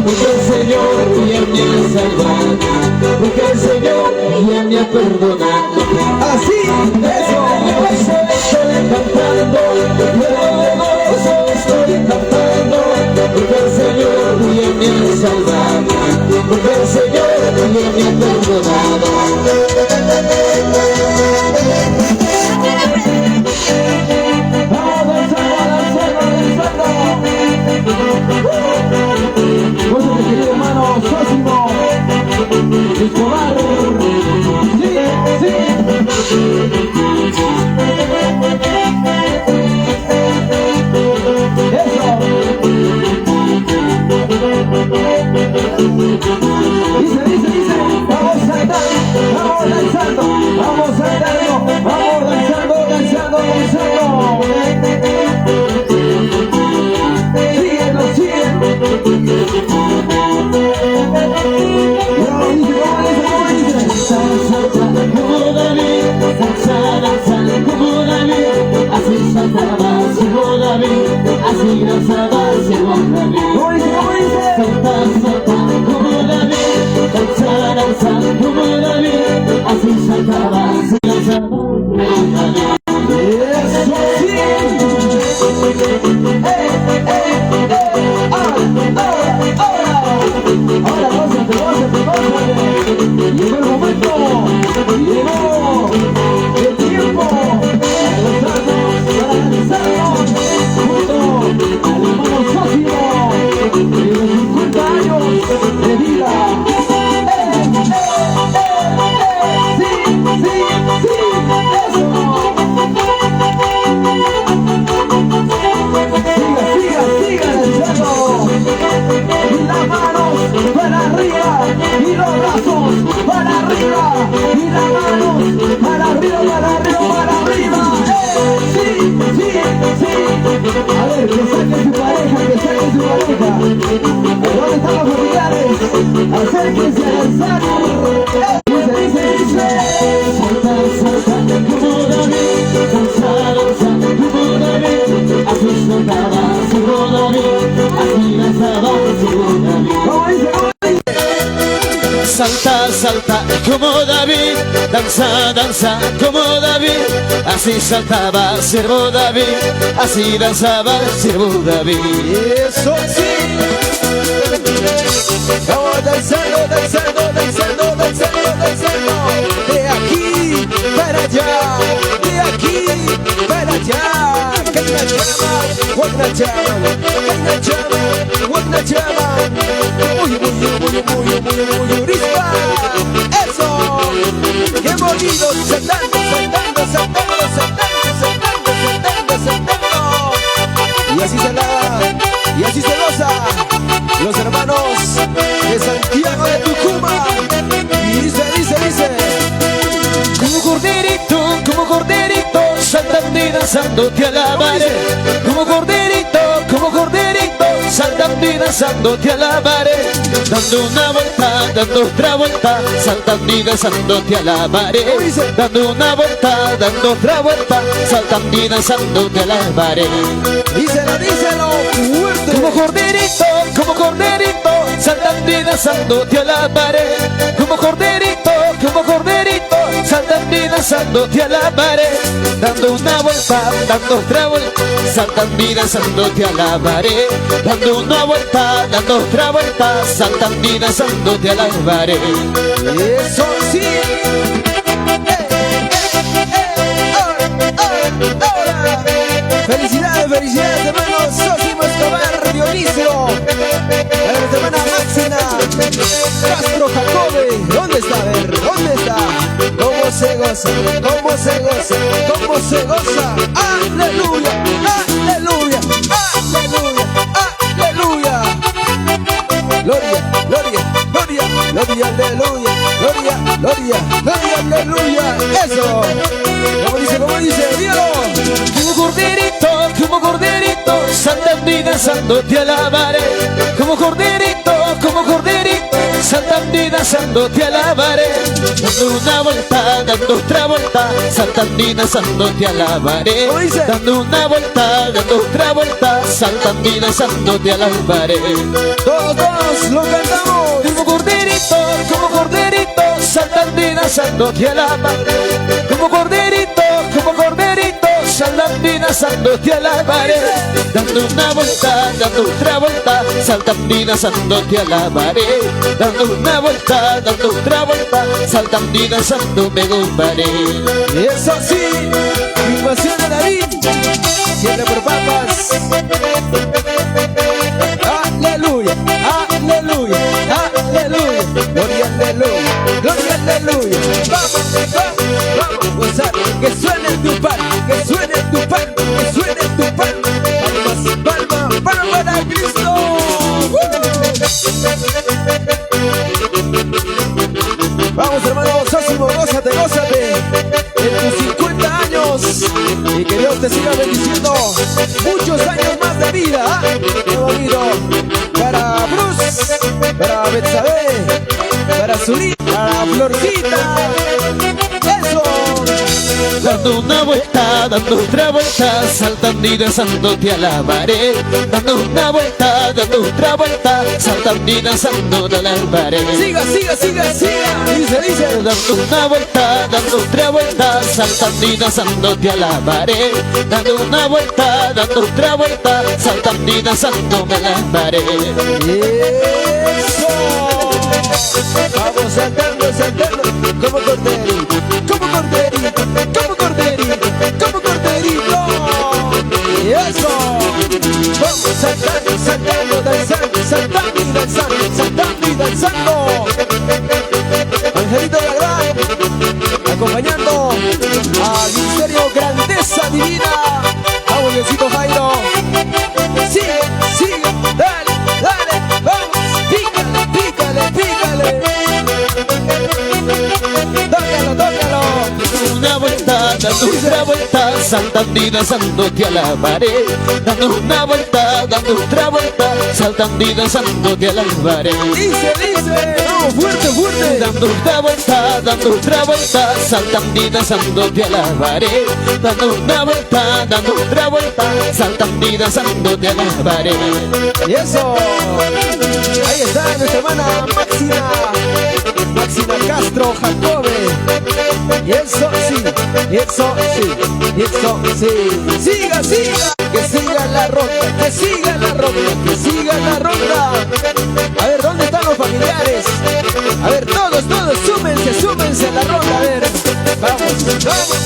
porque el Señor ya me ha salvado, porque el Señor ya me ha perdonado. Así, eso estoy cantando, lleno de gozo estoy cantando, porque el Señor ya me ha salvado, porque el Señor ya me ha perdonado. Vamos, querido hermano Sósimo Escobar. Sí. Eso. Dice. Vamos saltando, vamos danzando, vamos saltando, vamos danzando. Sigue. Salta como David, danza como David, así saltaba como David, así danzaba como David. ¿Cómo dice? Salta como David, danza como David, así saltaba, así danzaba como David. Eso sí. Ahora, gózate. Llegó el momento, llegó el tiempo para lanzarnos junto al hermano Sósimo de los 50 años de vida. Sí, eso. Siga lanzando. Y las manos para arriba y los brazos para arriba y las manos para arriba. Sí. A ver, que saquen su pareja. ¿Dónde están los familiares? Acérquense a danzar. Dice. Salta como David, danza como David, así saltaba como David, así danzaba como David. ¿Cómo dice? Salta como David, danza como David, así saltaba siervo David, así danzaba siervo David. Eso sí. Vamos danzando. De aquí para allá. Que Eso, qué bonito, saltando, saltando, saltando, saltando, saltando, saltando, saltando. Y así se da, y así se goza los hermanos de Santiago de Tucumán. Y dice, como corderito, saltando y danzando te alabaré. Como corderito, saltando y danzando te alabaré. Dando una vuelta, dando otra vuelta, saltando y danzando te alabaré. Dando una vuelta, dando otra vuelta, saltando y danzando te alabaré. Díselo, fuerte. Como corderito, saltando y danzando te alabaré. Como corderito, saltando y danzando te alabaré. Dando una vuelta, dando otra vuelta, saltando y danzando te alabaré. Dando una vuelta, dando otra vuelta, saltando y danzando te alabaré. Eso sí. Ahora. Felicidades, hermanos Sosimo Escobar, Dionisio. A la hermana Máxima Castro Jacobe. ¿Dónde está? A ver, ¿dónde está? ¿Cómo se goza? ¿Cómo se goza? ¿Cómo se goza? ¡Aleluya! ¡Aleluya! ¡Aleluya! ¡Aleluya! Gloria, gloria, gloria, gloria, aleluya, gloria, gloria, gloria, aleluya. Eso. ¿Cómo dice? Dígalo. Como corderito, saltando y danzando te alabaré. Como corderito, saltando y danzando te alabaré. Dando una vuelta, dando otra vuelta, saltando y danzando te alabaré. Dando una vuelta, dando otra vuelta, saltando y danzando te alabaré. Todos lo cantamos. Como corderito, saltando y danzando te alabaré. Como corderito, saltando y danzando te alabaré. Dando una vuelta, dando otra vuelta, saltando y danzando te alabaré. Dando una vuelta, dando otra vuelta, saltando y danzando me gozaré. Y eso sí, filmación de David, siempre por papas. Aleluya, aleluya, aleluya, gloria, aleluya, gloria, aleluya. Vamos a gozar, que suene tu pan, que suene tu pan, que suene tu pan. Palmas, palmas para Cristo. Vamos, hermano Sosimo, gózate, gózate en tus 50 años y que Dios te siga bendiciendo muchos años más de vida. Qué bonito. Para Bruce, para Betsabe, para Zulí, para Florcita. Eso. Dando una vuelta, dando otra vuelta, saltando y danzando te alabaré. Dando una vuelta, dando otra vuelta, saltando y danzando te alabaré. Siga, siga, siga, siga. Dice. Dando una vuelta, dando otra vuelta, saltando y danzando te alabaré. Dando una vuelta, dando otra vuelta, saltando y danzando me alabaré. Eso. Vamos saltando, saltando, como corderito, como corderito, como corderito, como corderito. Y eso. Vamos saltando, saltando, danzando, saltando y danzando, saltando y danzando. Angelito de la Gran, acompañando al Ministerio Grandeza Divina. Vamos, Diosito Jairo. Sigue, sigue, dale, dale, vamos, pícale, pícale, pícale. Tócalo, tócalo. Una vuelta, dando otra vuelta, saltando y danzando te alabaré. Dando una vuelta, dando otra vuelta, saltando y danzando te alabaré. Dice, vamos, fuerte, fuerte. Dando una vuelta, dando otra vuelta, saltando y danzando te alabaré. Dando una vuelta, dando otra vuelta, saltando y danzando te alabaré. Y eso. Ahí está nuestra hermana Máxima Castro Jacobe. Y eso sí, y eso sí, y eso sí. Siga, siga. Que siga la ronda, que siga la ronda, que siga la ronda. A ver, ¿dónde están los familiares? A ver, todos, súmense a la ronda. A ver, vamos, vamos,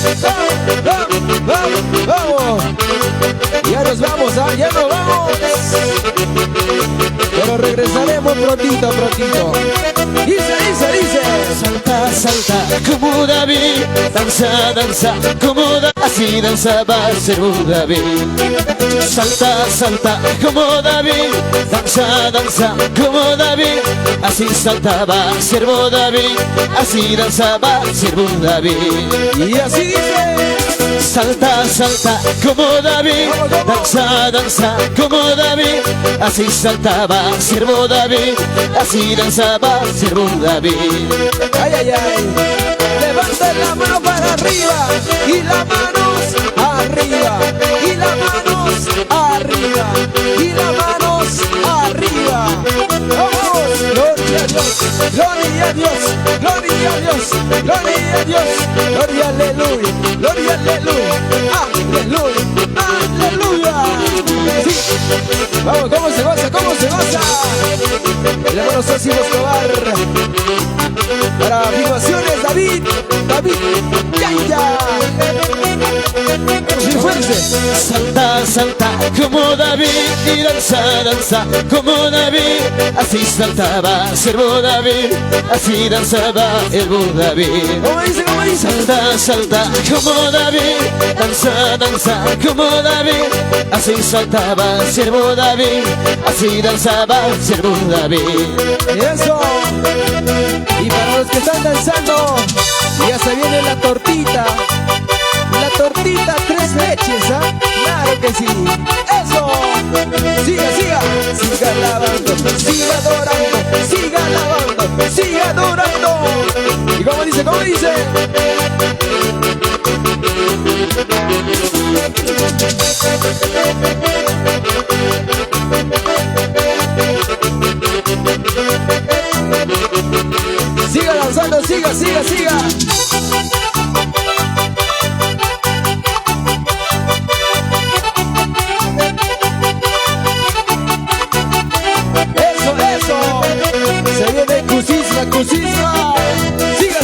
vamos, vamos, vamos. Ya nos vamos, ya nos vamos. Pero regresaremos prontito. Dice. Salta, salta como David, danza, danza como David, así danzaba el siervo David. Salta, salta como David, danza, danza como David, así saltaba el siervo David, así danzaba el siervo David. Y así dice. Salta, salta como David, danza, danza como David, así saltaba el siervo David, así danzaba el siervo David. Ay, ay, ay. Levanta la mano para arriba y las manos arriba y las manos arriba y las manos arriba. Vamos, gloria a Dios, gloria a Dios, gloria a Dios, gloria a Dios, gloria aleluya, gloria aleluya, aleluya, aleluya. Sí. Vamos, ¿cómo se goza? ¿Cómo se goza? El hermano Sosimo Escobar. Para afirmaciones, David, ya. Sin fuerza. Salta, salta como David y danza, danza como David, así saltaba el siervo David, así danzaba el David. ¿Cómo dice? Salta, salta como David, danza, danza como David, así saltaba el siervo David, así danzaba el siervo David. Y eso. Y para los que están danzando, ya se viene la tortita. La tortita 3 leches, ¿ah? Claro que sí. Eso. Siga. Siga alabando, siga adorando, siga alabando, siga adorando. ¿Y cómo dice? Siga danzando, siga. Eso. Se viene Cusisma.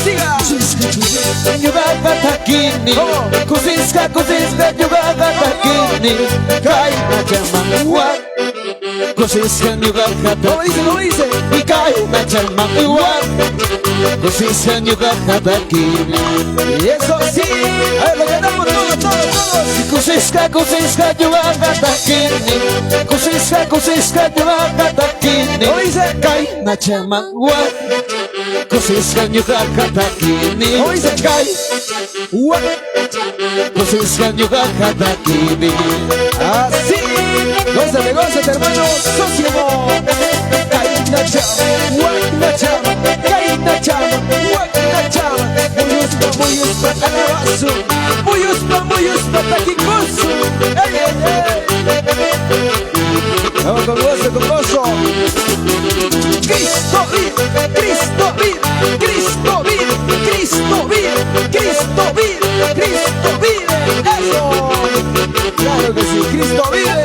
Siga. Takini, Kusiska, Yugaga Takini, Kaina Chama, Kusiska, Yugaga Takini, ¿Cómo dice? y Kaina Chama, Kusiska, Yugaga Takini. Y eso sí. A ver, lo cantamos todos. Kusiska, Yugaga Takini, Kusiska, Yugaga Takini, ¿Cómo dice? Kaina Chama, Kusiska, Yugaga Takini, ¿Cómo dice? Kusiska, Yugaga Takini. Así. Gózate, hermano Sosimo. Kaina chama, kaina chama. Muyuspa, calabazo. Muyuspa, taquingoso. Ey. Vamos con gozo. Cristo vive. Eso. Claro que sí, Cristo vive.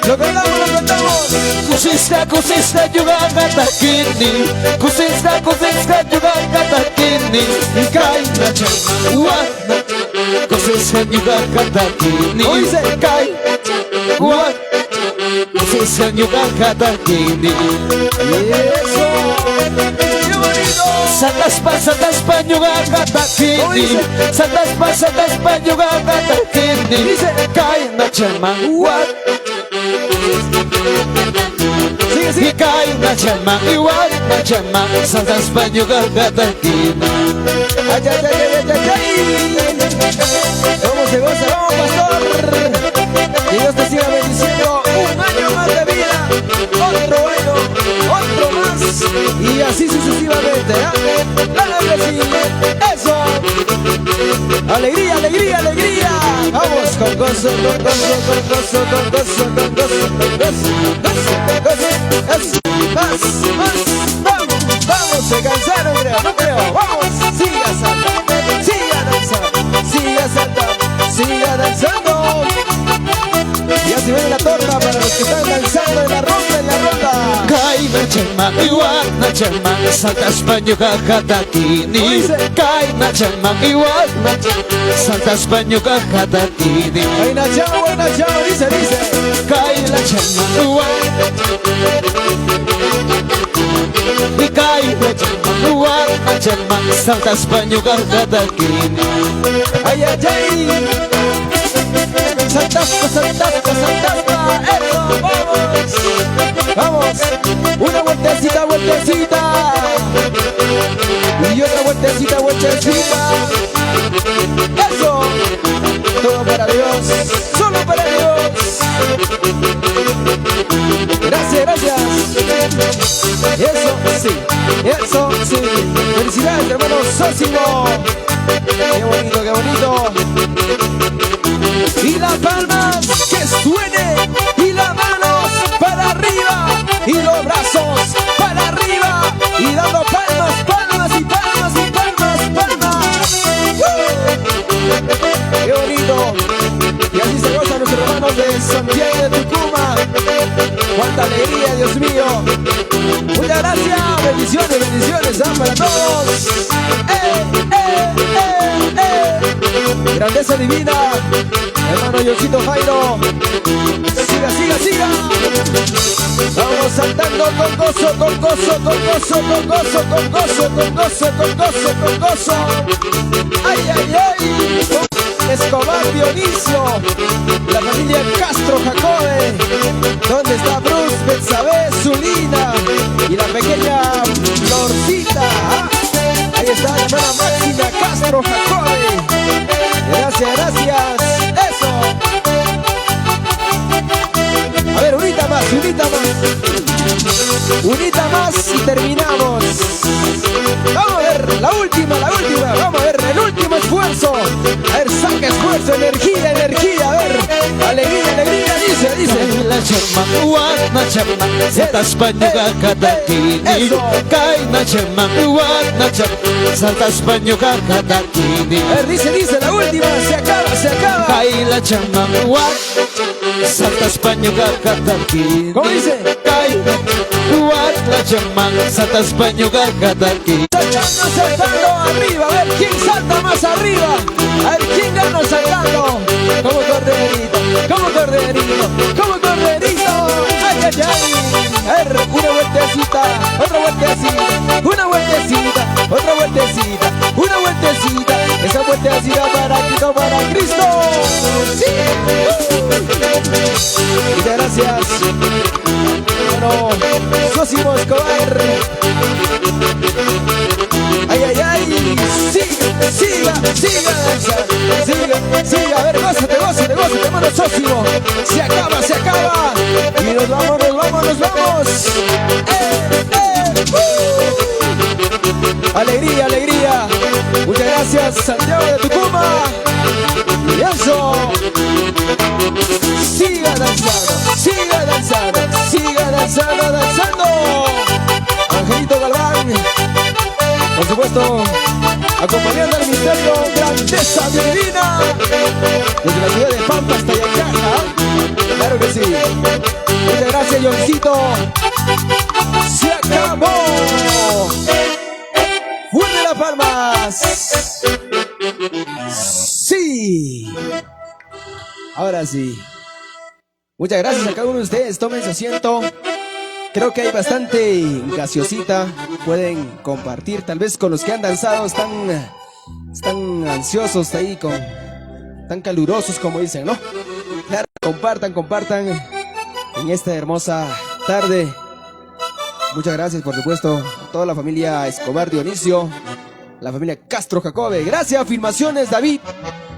Lo cantamos. Kusiska, Yugaga Takini, Kusiska, Yugaga Takini, y Kaina Chama, Kusiska, Yugaga Takini, ¿Cómo dice? Kusiska, Yugaga Takini. Eso. ¡Qué bonito! Sataspa, Yugaga Takini, Sataspa, Yugaga Takini, Dice. Kaina Chama, Sigue. Kaina Chama, Sataspa, Yugaga Takini. Ay. ¿Cómo se goza? Vamos, pastor. Que Dios te siga bendiciendo. Un año más de vida. Otro más. Y así sucesivamente. Claro que sí. Eso. Alegría. Vamos con gozo. Eso. Más. Vamos. Se cansaron, no creo. Vamos. Siga danzando. Ya se viene la torta para los que están danzando en la ronda. na chamang iwag na chamang saltas banyo kakatakini. Kay na chamang iwag na saltas banyo kakatakini. Ay na chama, dice, dice. Kay na chamang iwag Ikay na chamang iwag na chamang saltas banyo kakatakini. Ay, ay, ay. Saltaspa, saltaspa, saltaspa. Eso, vamos. Vamos. Una vueltecita, vueltecita. Y otra vueltecita, vueltecita. Eso. Todo para Dios. Solo para Dios. Gracias, gracias. Eso sí, eso sí. Felicidades, hermano Sósimo. Qué bonito, qué bonito. Y las palmas que suene, y las manos para arriba, y los brazos para arriba, y dando palmas, palmas y palmas y palmas, palmas. ¡Qué bonito! Y así se gozan nuestros hermanos de Santiago de Tucumán. ¡Cuánta alegría, Dios mío! Muchas gracias, bendiciones, bendiciones para todos. Grandeza divina, hermano Yosito Jairo. Siga, siga, siga. Vamos saltando con gozo, con gozo, con gozo, con gozo, con gozo, con gozo, con gozo, con gozo. Ay, ay, ay. Escobar Dionisio, la familia Castro Jacobe. ¿Dónde está Bruce, Betsabe, Zulina y la pequeña Florcita? Ahí está la hermana Máxima Castro Jacobe. Gracias, gracias. Eso. A ver, unita más, unita más. Unita más y terminamos. Vamos a ver, la última, la última. Vamos a ver, el último esfuerzo. A ver, saca esfuerzo, energía, energía. A ver, alegría, alegría, dice, dice. La chamang iwag na chamang saltas banyo kakatakini. Kay na chamang iwag na chamang saltas banyo kakatakini. A ver, dice, dice, la última, se acaba, se acaba. Kay la chamang iwag saltas banyo kakatakini. ¿Cómo dice? Kay iwag na chamang saltas banyo kakatakini. Saltando, saltando arriba, a ver quién salta más arriba. A ver quién gana saltando. Como corderito, como corderito, como corderito. Ay, ay, ay. A ver, una vueltecita, otra vueltecita, una vueltecita, otra vueltecita, una vueltecita. Esa vueltecita para Cristo, para Cristo. Sí. Muchas gracias. Bueno, Sósimo Escobar. Ay, ay, ay. Siga, siga, siga danzando. Siga, siga. A ver, gózate, gózate, gózate, hermano Sósimo. Se acaba, se acaba. Y nos vamos, nos vamos, nos vamos. Alegría, alegría. Muchas gracias, Santiago de Tucumán. Y eso. Siga danzando, siga danzando, siga danzando, danzando. Angelito Galván, por supuesto, acompañando al misterio Grandeza Divina desde la ciudad de Pampa hasta Yacaja. Claro que sí. Muchas gracias, Johncito. Se acabó. ¡Fuerte las palmas! Sí. Ahora sí. Muchas gracias a cada uno de ustedes. Tomen su asiento. Creo que hay bastante gaseosita. Pueden compartir. Tal vez con los que han danzado están ansiosos ahí, tan calurosos como dicen, ¿no? Claro, compartan, compartan en esta hermosa tarde. Muchas gracias, por supuesto, a toda la familia Escobar Dionisio, la familia Castro Jacobe. Gracias, Filmaciones David.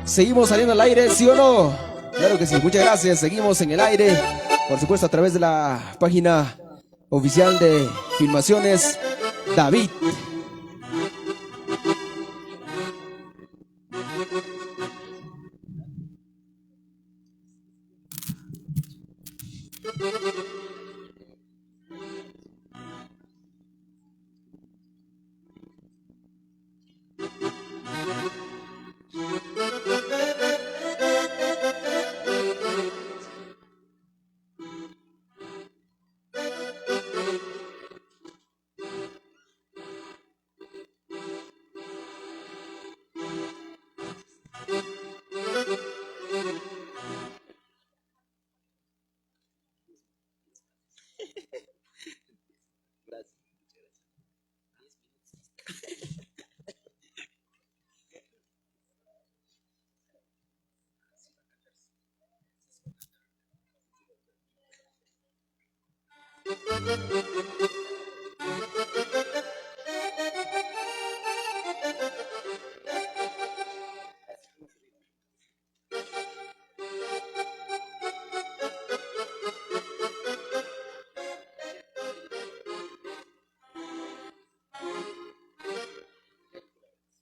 Seguimos saliendo al aire, ¿sí o no? Claro que sí, muchas gracias. Seguimos en el aire, por supuesto, a través de la página oficial de Filmaciones David.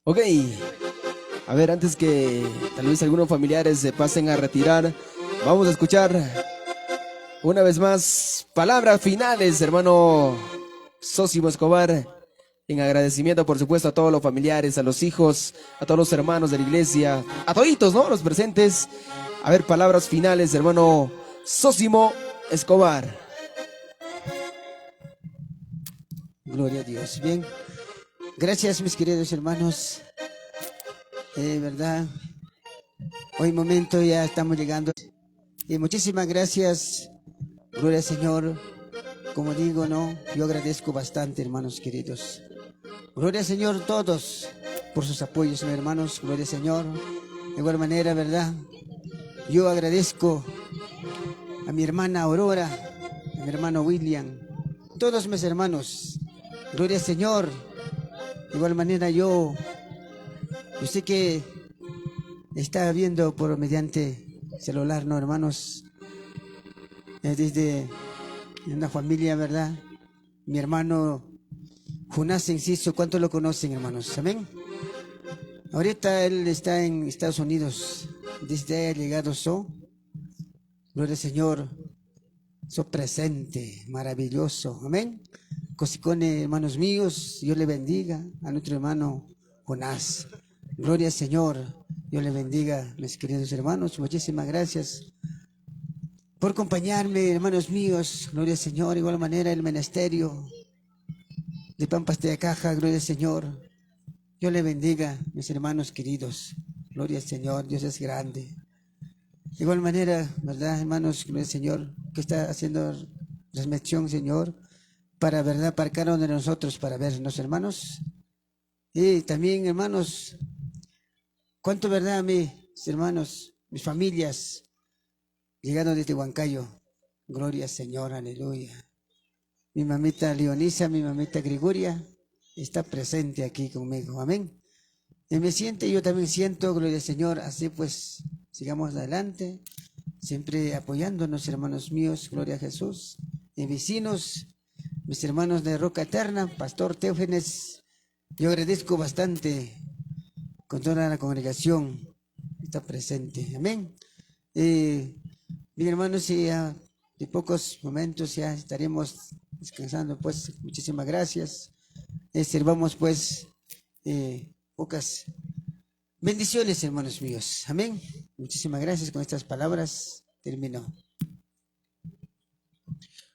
Ok, a ver, antes que tal vez algunos familiares se pasen a retirar, vamos a escuchar una vez más palabras finales, hermano Sosimo Escobar, en agradecimiento por supuesto a todos los familiares, a los hijos, a todos los hermanos de la iglesia, a toditos, ¿no? Los presentes. A ver, palabras finales, hermano Sosimo Escobar. Gloria a Dios. Bien. Gracias, mis queridos hermanos. Verdad, hoy momento ya estamos llegando. Y muchísimas gracias. Gloria al Señor. Como digo, no, yo agradezco bastante, hermanos queridos. Gloria al Señor todos por sus apoyos, mis hermanos. Gloria al Señor. De igual manera, ¿verdad? Yo agradezco a mi hermana Aurora, a mi hermano William, todos mis hermanos. Gloria al Señor. De igual manera yo sé que está viendo por mediante celular, ¿no, hermanos? Desde una familia, ¿verdad? Mi hermano Jonás Enciso, ¿cuántos lo conocen, hermanos? Amén. Ahorita él está en Estados Unidos. Desde ahí ha llegado gloria al Señor, presente, maravilloso. Amén. Cosicone, hermanos míos, Dios le bendiga a nuestro hermano Jonás. Gloria al Señor, Dios le bendiga, mis queridos hermanos. Muchísimas gracias por acompañarme, hermanos míos. Gloria al Señor. De igual manera, el ministerio de Pampas de Caja, gloria al Señor. Dios le bendiga, mis hermanos queridos. Gloria al Señor, Dios es grande. De igual manera, ¿verdad, hermanos? Gloria al Señor, que está haciendo transmisión, Señor, para, ¿verdad?, para cada uno de nosotros, para vernos, hermanos. Y también, hermanos, cuánto, ¿verdad?, mis hermanos, mis familias, llegando desde Huancayo. Gloria al Señor, aleluya. Mi mamita Leonisa, mi mamita Gregoria, está presente aquí conmigo, amén. Y me siente, yo también siento, gloria al Señor, así pues, sigamos adelante, siempre apoyándonos, hermanos míos, gloria a Jesús. Y vecinos, mis hermanos de Roca Eterna, Pastor Teógenes, yo agradezco bastante con toda la congregación, está presente, amén. Mis hermanos, ya de pocos momentos ya estaremos descansando, pues, muchísimas gracias. Sirvamos, pues, pocas bendiciones, hermanos míos, amén. Muchísimas gracias. Con estas palabras termino.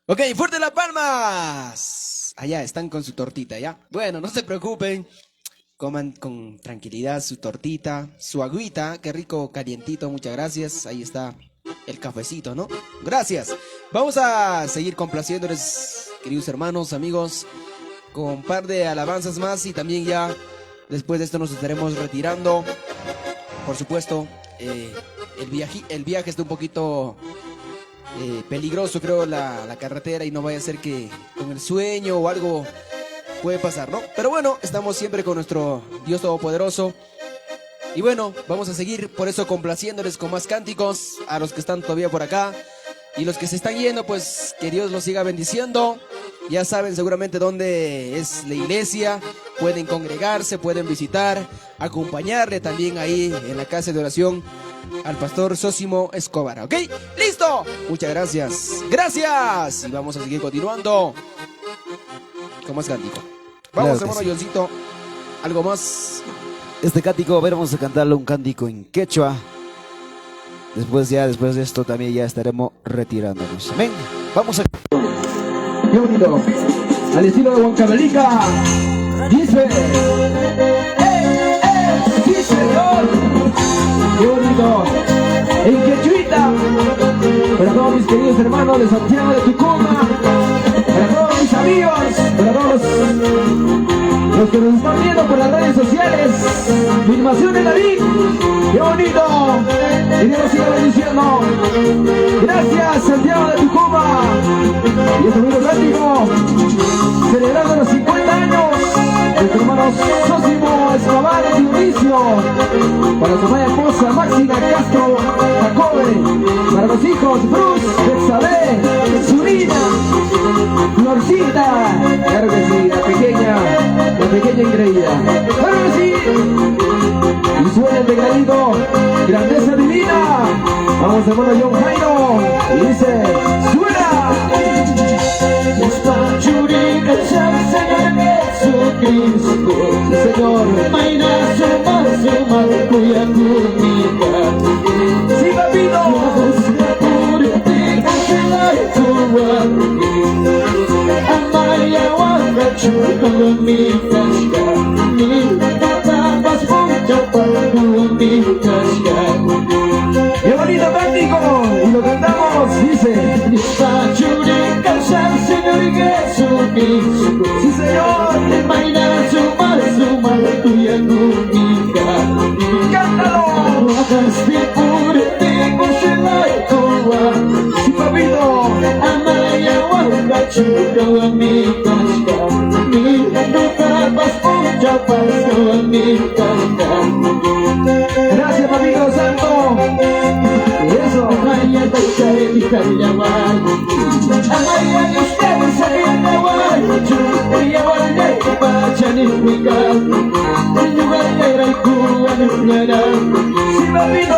Ok, fuerte las palmas. Allá están con su tortita, ¿ya? Bueno, no se preocupen. Coman con tranquilidad su tortita, su agüita. Qué rico, calientito, muchas gracias. Ahí está el cafecito, ¿no? Gracias. Vamos a seguir complaciéndoles, queridos hermanos, amigos, con un par de alabanzas más. Y también ya después de esto nos estaremos retirando. Por supuesto, el viaje está un poquito peligroso, creo, la carretera, y no vaya a ser que con el sueño o algo puede pasar, ¿no? Pero bueno, estamos siempre con nuestro Dios Todopoderoso. Y bueno, vamos a seguir por eso complaciéndoles con más cánticos a los que están todavía por acá. Y los que se están yendo, pues que Dios los siga bendiciendo. Ya saben seguramente dónde es la iglesia. Pueden congregarse, pueden visitar, acompañarle también ahí en la casa de oración al pastor Sosimo Escobar, ¿ok? ¡Listo! Muchas gracias. ¡Gracias! Y vamos a seguir continuando con más cántico. Vamos, Claro que hermano sí. Johncito. ¿Algo más? Este cántico, a ver, vamos a cantarle un cántico en quechua. Después de esto también ya estaremos retirándonos. Amén. Vamos a... Qué bonito. Al estilo de Huancavelica. Dice. ¡Sí, señor! Qué bonito. En quechuita. Para todos mis queridos hermanos de Santiago de Tucumán. Para todos mis amigos. Para todos Los que nos están viendo por las redes sociales, filmación de David, qué bonito, y Dios siga bendiciendo. Gracias, Santiago de Tucumán, y este amigo práctico, celebrando los 50 años de nuestro hermano Sósimo Escobar de Dionisio, para su maya esposa Máxima Castro Jacobe, para los hijos Bruce, Bexabé, Zurina, Florcita, claro que sí, la pequeña engreída, claro que sí, y suena el tecladito, grandeza divina, vamos hermano John Jairo, y dice, suena. Señor, sí, papito. ¡Qué bonito práctico! Y lo cantamos, dice. Sí, señor. ¡Cántalo! Sí, papito. Gracias, papito santo. Eso. Sí, papito.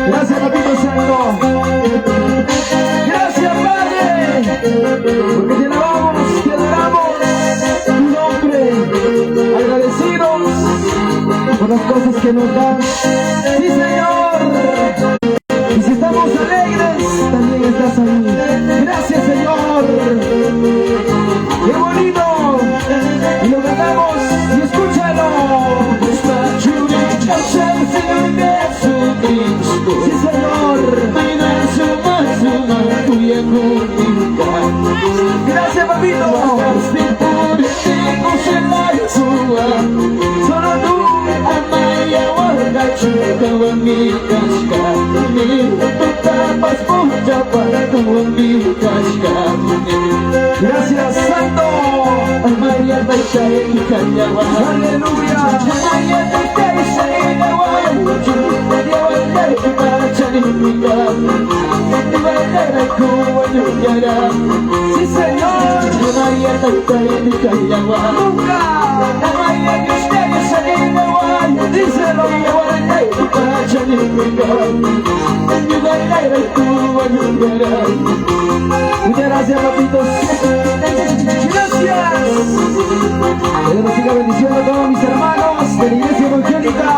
Gracias, papito santo. Gracias, Padre, porque te alabamos, te adoramos tu nombre, agradecidos por las cosas que nos das. Sí, Señor. Y si estamos alegres, también estás ahí. Gracias, Señor. ¡Qué bonito! Y lo cantamos y escúchalo. Sí, Señor. Gracias, papito. Solo tú. Gracias, Santo. Aleluya. Sí, Señor. Nunca. Díselo. Muchas gracias, papitos. Gracias. Que Dios siga bendiciendo a todos mis hermanos de la Iglesia Evangélica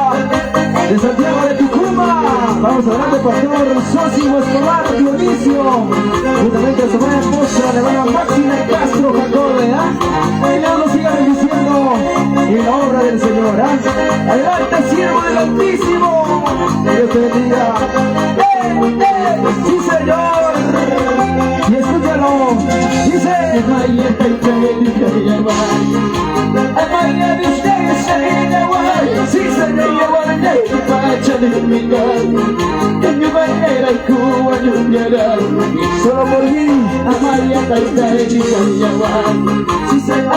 de Santiago de Tucumán. Vamos a hablar del pastor Sósimo Escobar Dionisio, juntamente a su buena esposa, la hermana Máxima Castro Jacobe. Que Dios nos siga bendiciendo en la obra del Señor. Adelante, siervo del Altísimo. Que Dios te bendiga. Sí, Señor. Y escúchalo. Dice. Sí, Señor. Solo por mí. Sí, Señor.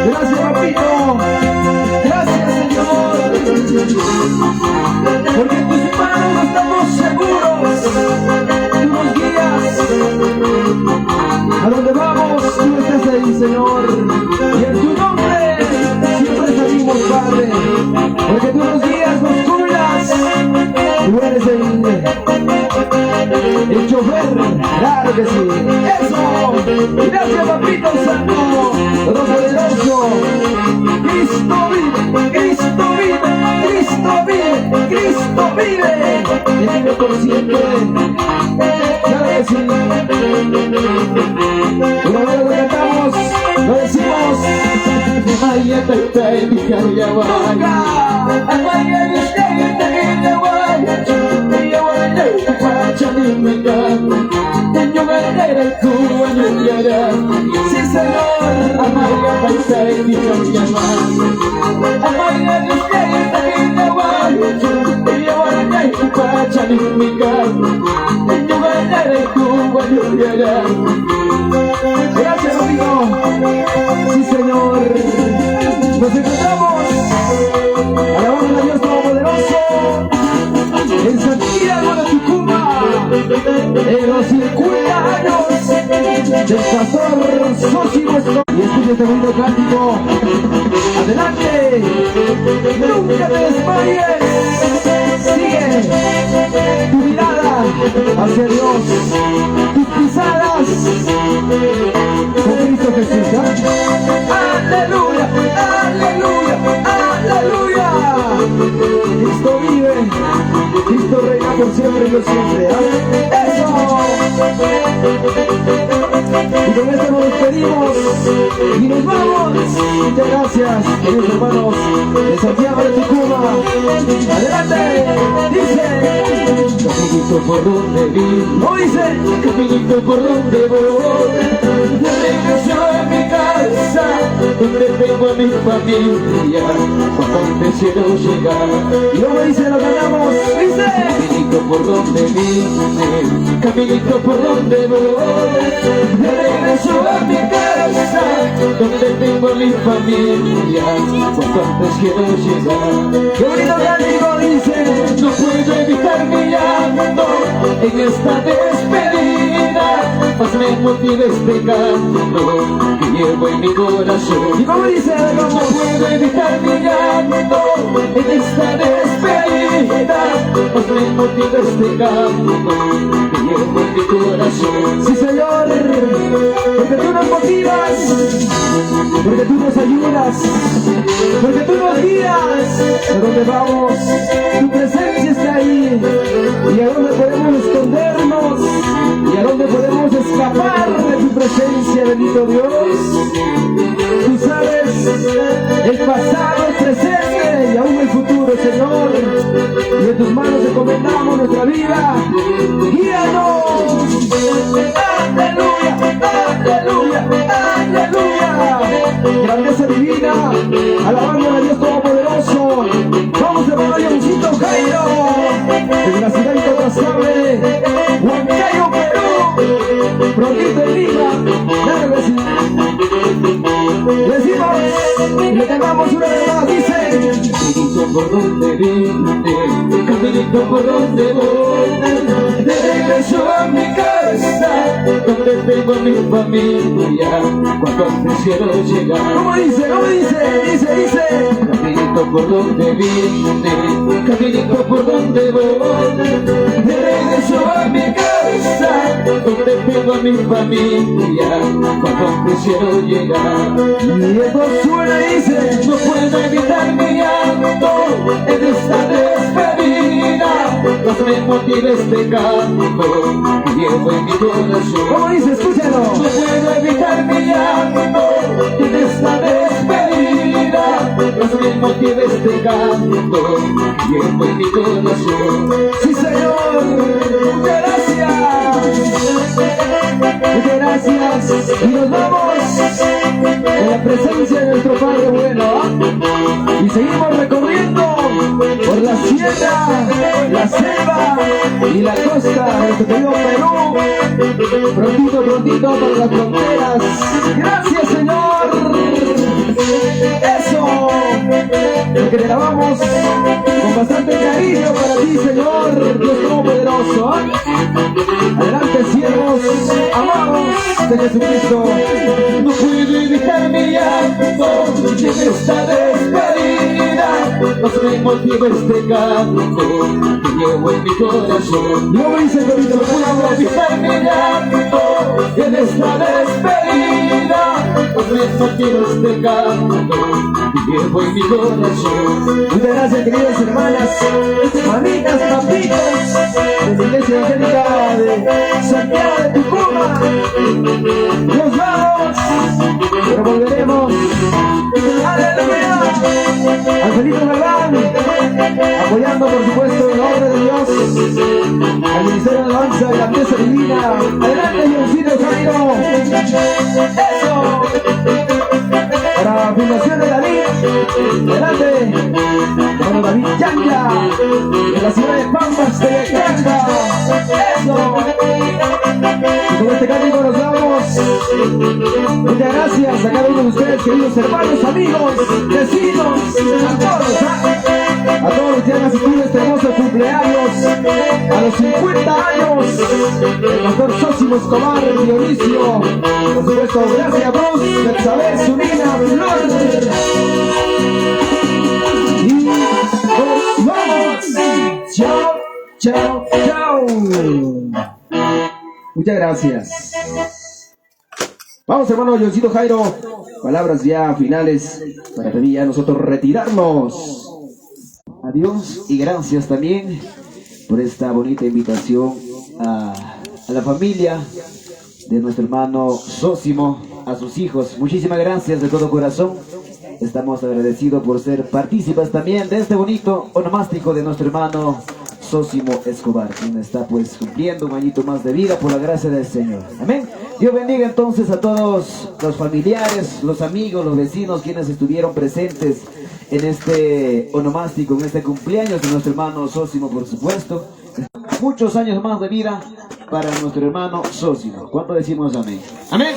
Gracias, papito. Gracias, Señor. Porque en tus manos estamos seguros. Tú nos guías. A donde vamos, tú estás ahí, Señor. Y en tu nombre siempre salimos, Padre. Porque tú nos guías, nos cuidas. Tú eres el chofer, claro que sí. Eso. Gracias, papito santo, todopoderoso. Cristo vive, Cristo vive, Cristo vive, Cristo vive. Y vive por siempre. Claro que sí. Sí, señor, amarga paisa y gracias, amigo. Sí, señor. Nos encontramos alabando a Dios Todopoderoso en Santiago de Tucumán, en los 50 años del pastor Sósimo Escobar. Y escucha este bonito cántico. Adelante, nunca te desmayes. Sigue tu mirada hacia Dios, tus pisadas con Cristo Jesús. Aleluya, aleluya, aleluya. Cristo vive, Cristo reina por siempre y por siempre. Eso. Y con esto nos despedimos y nos vamos. Muchas gracias, queridos hermanos de Santiago de Tucumán. Adelante, dice: caminito por donde vivo, no dice, caminito por donde voy, de regreso a mi casa, donde tengo a mi familia, cuando quiero llegar. Y luego dice, lo ganamos, dice: caminito por donde vine, caminito por donde voy, de regreso a mi casa, donde tengo a mi familia, cuando quiero llegar. Qué bonito cántico, dice: no puedo evitar mi llanto en esta despedida, más me motiva este canto que llevo en mi corazón. ¿Y cómo dice? No puedo evitar mi llanto en esta despedida, más me motiva este canto que llevo en mi corazón. Sí, Señor, porque tú nos motivas, porque tú nos ayudas, porque tú nos guías a donde vamos. Tu presencia está ahí, y a dónde podemos escondernos, y a dónde podemos escapar de tu presencia, bendito Dios. Tú sabes el pasado, el presente y aún el futuro, Señor, y en tus manos encomendamos nuestra vida. Guíanos. Aleluya, aleluya, aleluya. Grandeza divina, alabando a Dios Todopoderoso. Vamos, hermano Yoncito Jairo, desde la ciudad incontrastable, Huancayo, Perú, prontito en Lima. Claro que sí. Decimos, y le cantamos una vez más, dice: caminito por donde vine, caminito por donde voy, de regreso a mi casa, donde tengo a mi familia, cuando quiero llegar. ¿Cómo dice? ¿Cómo dice? Dice: caminito por donde vine, caminito por donde voy, de regreso a mi casa, donde tengo a mi familia, cuando quiero llegar. Y esto suena y dice: no puedo evitar mi llanto en esta despedida, más me motiva este canto que llevo en mi corazón. ¿Cómo dice? Escúchalo. No puedo evitar mi llanto en esta despedida, más me motiva este canto que llevo en mi corazón. Sí, Señor, muchas gracias. Muchas gracias. Y nos vamos en la presencia de nuestro Padre bueno, y seguimos recorriendo por la sierra, la selva y la costa de nuestro querido Perú. Prontito, prontito para las fronteras. Gracias, Señor. Eso, porque te alabamos con bastante cariño para ti, Señor Dios Todopoderoso. Adelante, siervos amados de Jesucristo. No puedo evitar mi llanto en esta despedida, más me motiva este canto que llevo en mi corazón. No dice que no puedo evitar mi llanto en esta despedida, más me motiva este canto que llevo en mi corazón. Muchas gracias, queridas hermanas, mamitas, papitos de la Iglesia Evangélica de Santiago de Tucumán. Nos vamos, pero volveremos. Aleluya. apoyando por supuesto en nombre de Dios al Ministerio de Alabanza y la Mesa Divina. Adelante, Diosito Jairo. Eso. Para Fundación de David, adelante, hermano David Yanya, de la ciudad de Pampas de Yacanga. Eso. Y con este cántico nos vamos. Muchas gracias a cada uno de ustedes, queridos hermanos, amigos, vecinos, a todos los que han asistido a este hermoso cumpleaños, a los 50 años, el pastor Sósimo Escobar, Dionisio, por supuesto, gracias Bruce, Betsabé, Zulina, Flor. Y nos vamos. Chao, chao, chao. Muchas gracias. Vamos, hermano Johncito Jairo, palabras ya finales para también ya nosotros retirarnos. Adiós y gracias también por esta bonita invitación a la familia de nuestro hermano Sósimo, a sus hijos. Muchísimas gracias de todo corazón. Estamos agradecidos por ser partícipes también de este bonito onomástico de nuestro hermano Sósimo Escobar, quien está pues cumpliendo un añito más de vida por la gracia del Señor. Amén. Dios bendiga entonces a todos los familiares, los amigos, los vecinos, quienes estuvieron presentes en este onomástico, en este cumpleaños de nuestro hermano Sósimo, por supuesto. Muchos años más de vida para nuestro hermano Sósimo. ¿Cuánto decimos amén? Amén.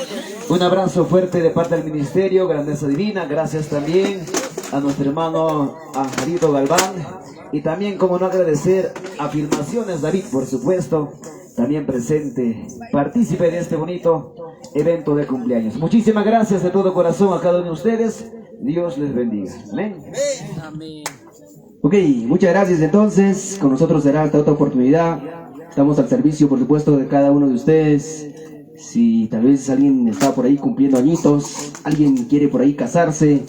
Un abrazo fuerte de parte del Ministerio Grandeza Divina. Gracias también a nuestro hermano Angelito Galván. Y también, como no, agradecer a Filmaciones David, por supuesto, también presente, partícipe de este bonito evento de cumpleaños. Muchísimas gracias de todo corazón a cada uno de ustedes. Dios les bendiga. Amén. Amén. Ok, muchas gracias entonces. Con nosotros será hasta otra oportunidad. Estamos al servicio, por supuesto, de cada uno de ustedes. Si tal vez alguien está por ahí cumpliendo añitos, alguien quiere por ahí casarse,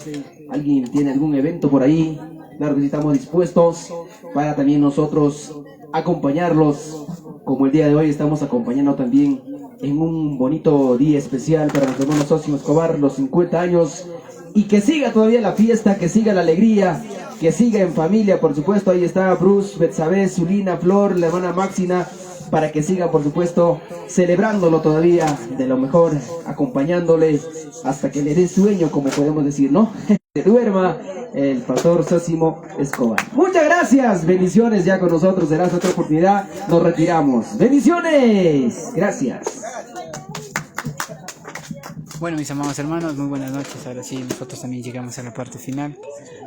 alguien tiene algún evento por ahí, claro que sí estamos dispuestos para también nosotros acompañarlos, como el día de hoy estamos acompañando también en un bonito día especial para nuestro hermano Sósimo Escobar, los 50 años, y que siga todavía la fiesta, que siga la alegría, que siga en familia, por supuesto. Ahí está Bruce, Betsabé, Zulina, Flor, la hermana Máxina, para que siga, por supuesto, celebrándolo todavía de lo mejor, acompañándole hasta que le dé sueño, como podemos decir, ¿no? Que duerma el pastor Sósimo Escobar. Muchas gracias, bendiciones ya con nosotros, será otra oportunidad, nos retiramos. Bendiciones, gracias. Bueno, mis amados hermanos, muy buenas noches. Ahora sí, nosotros también llegamos a la parte final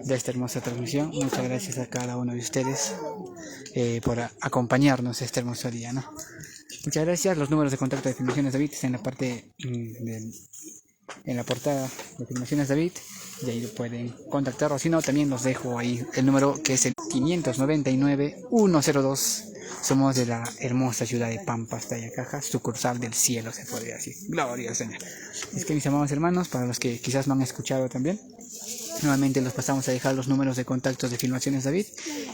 de esta hermosa transmisión. Muchas gracias a cada uno de ustedes por acompañarnos este hermoso día, ¿no? Muchas gracias. Los números de contacto de Filmaciones David están en la parte en la portada de Filmaciones David, y ahí pueden contactar, o si no, también los dejo ahí el número, que es el 599-102. Somos de la hermosa ciudad de Pampas de Ayacaja, sucursal del cielo, se podría decir. Gloria al Señor. Es que, mis amados hermanos, para los que quizás no han escuchado también, nuevamente los pasamos a dejar los números de contactos de Filmaciones David.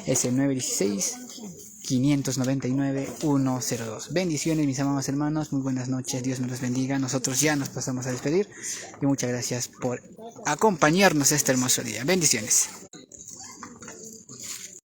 Es el 916-599-102. Bendiciones, mis amados hermanos, muy buenas noches, Dios me los bendiga. Nosotros ya nos pasamos a despedir y muchas gracias por acompañarnos este hermoso día. Bendiciones.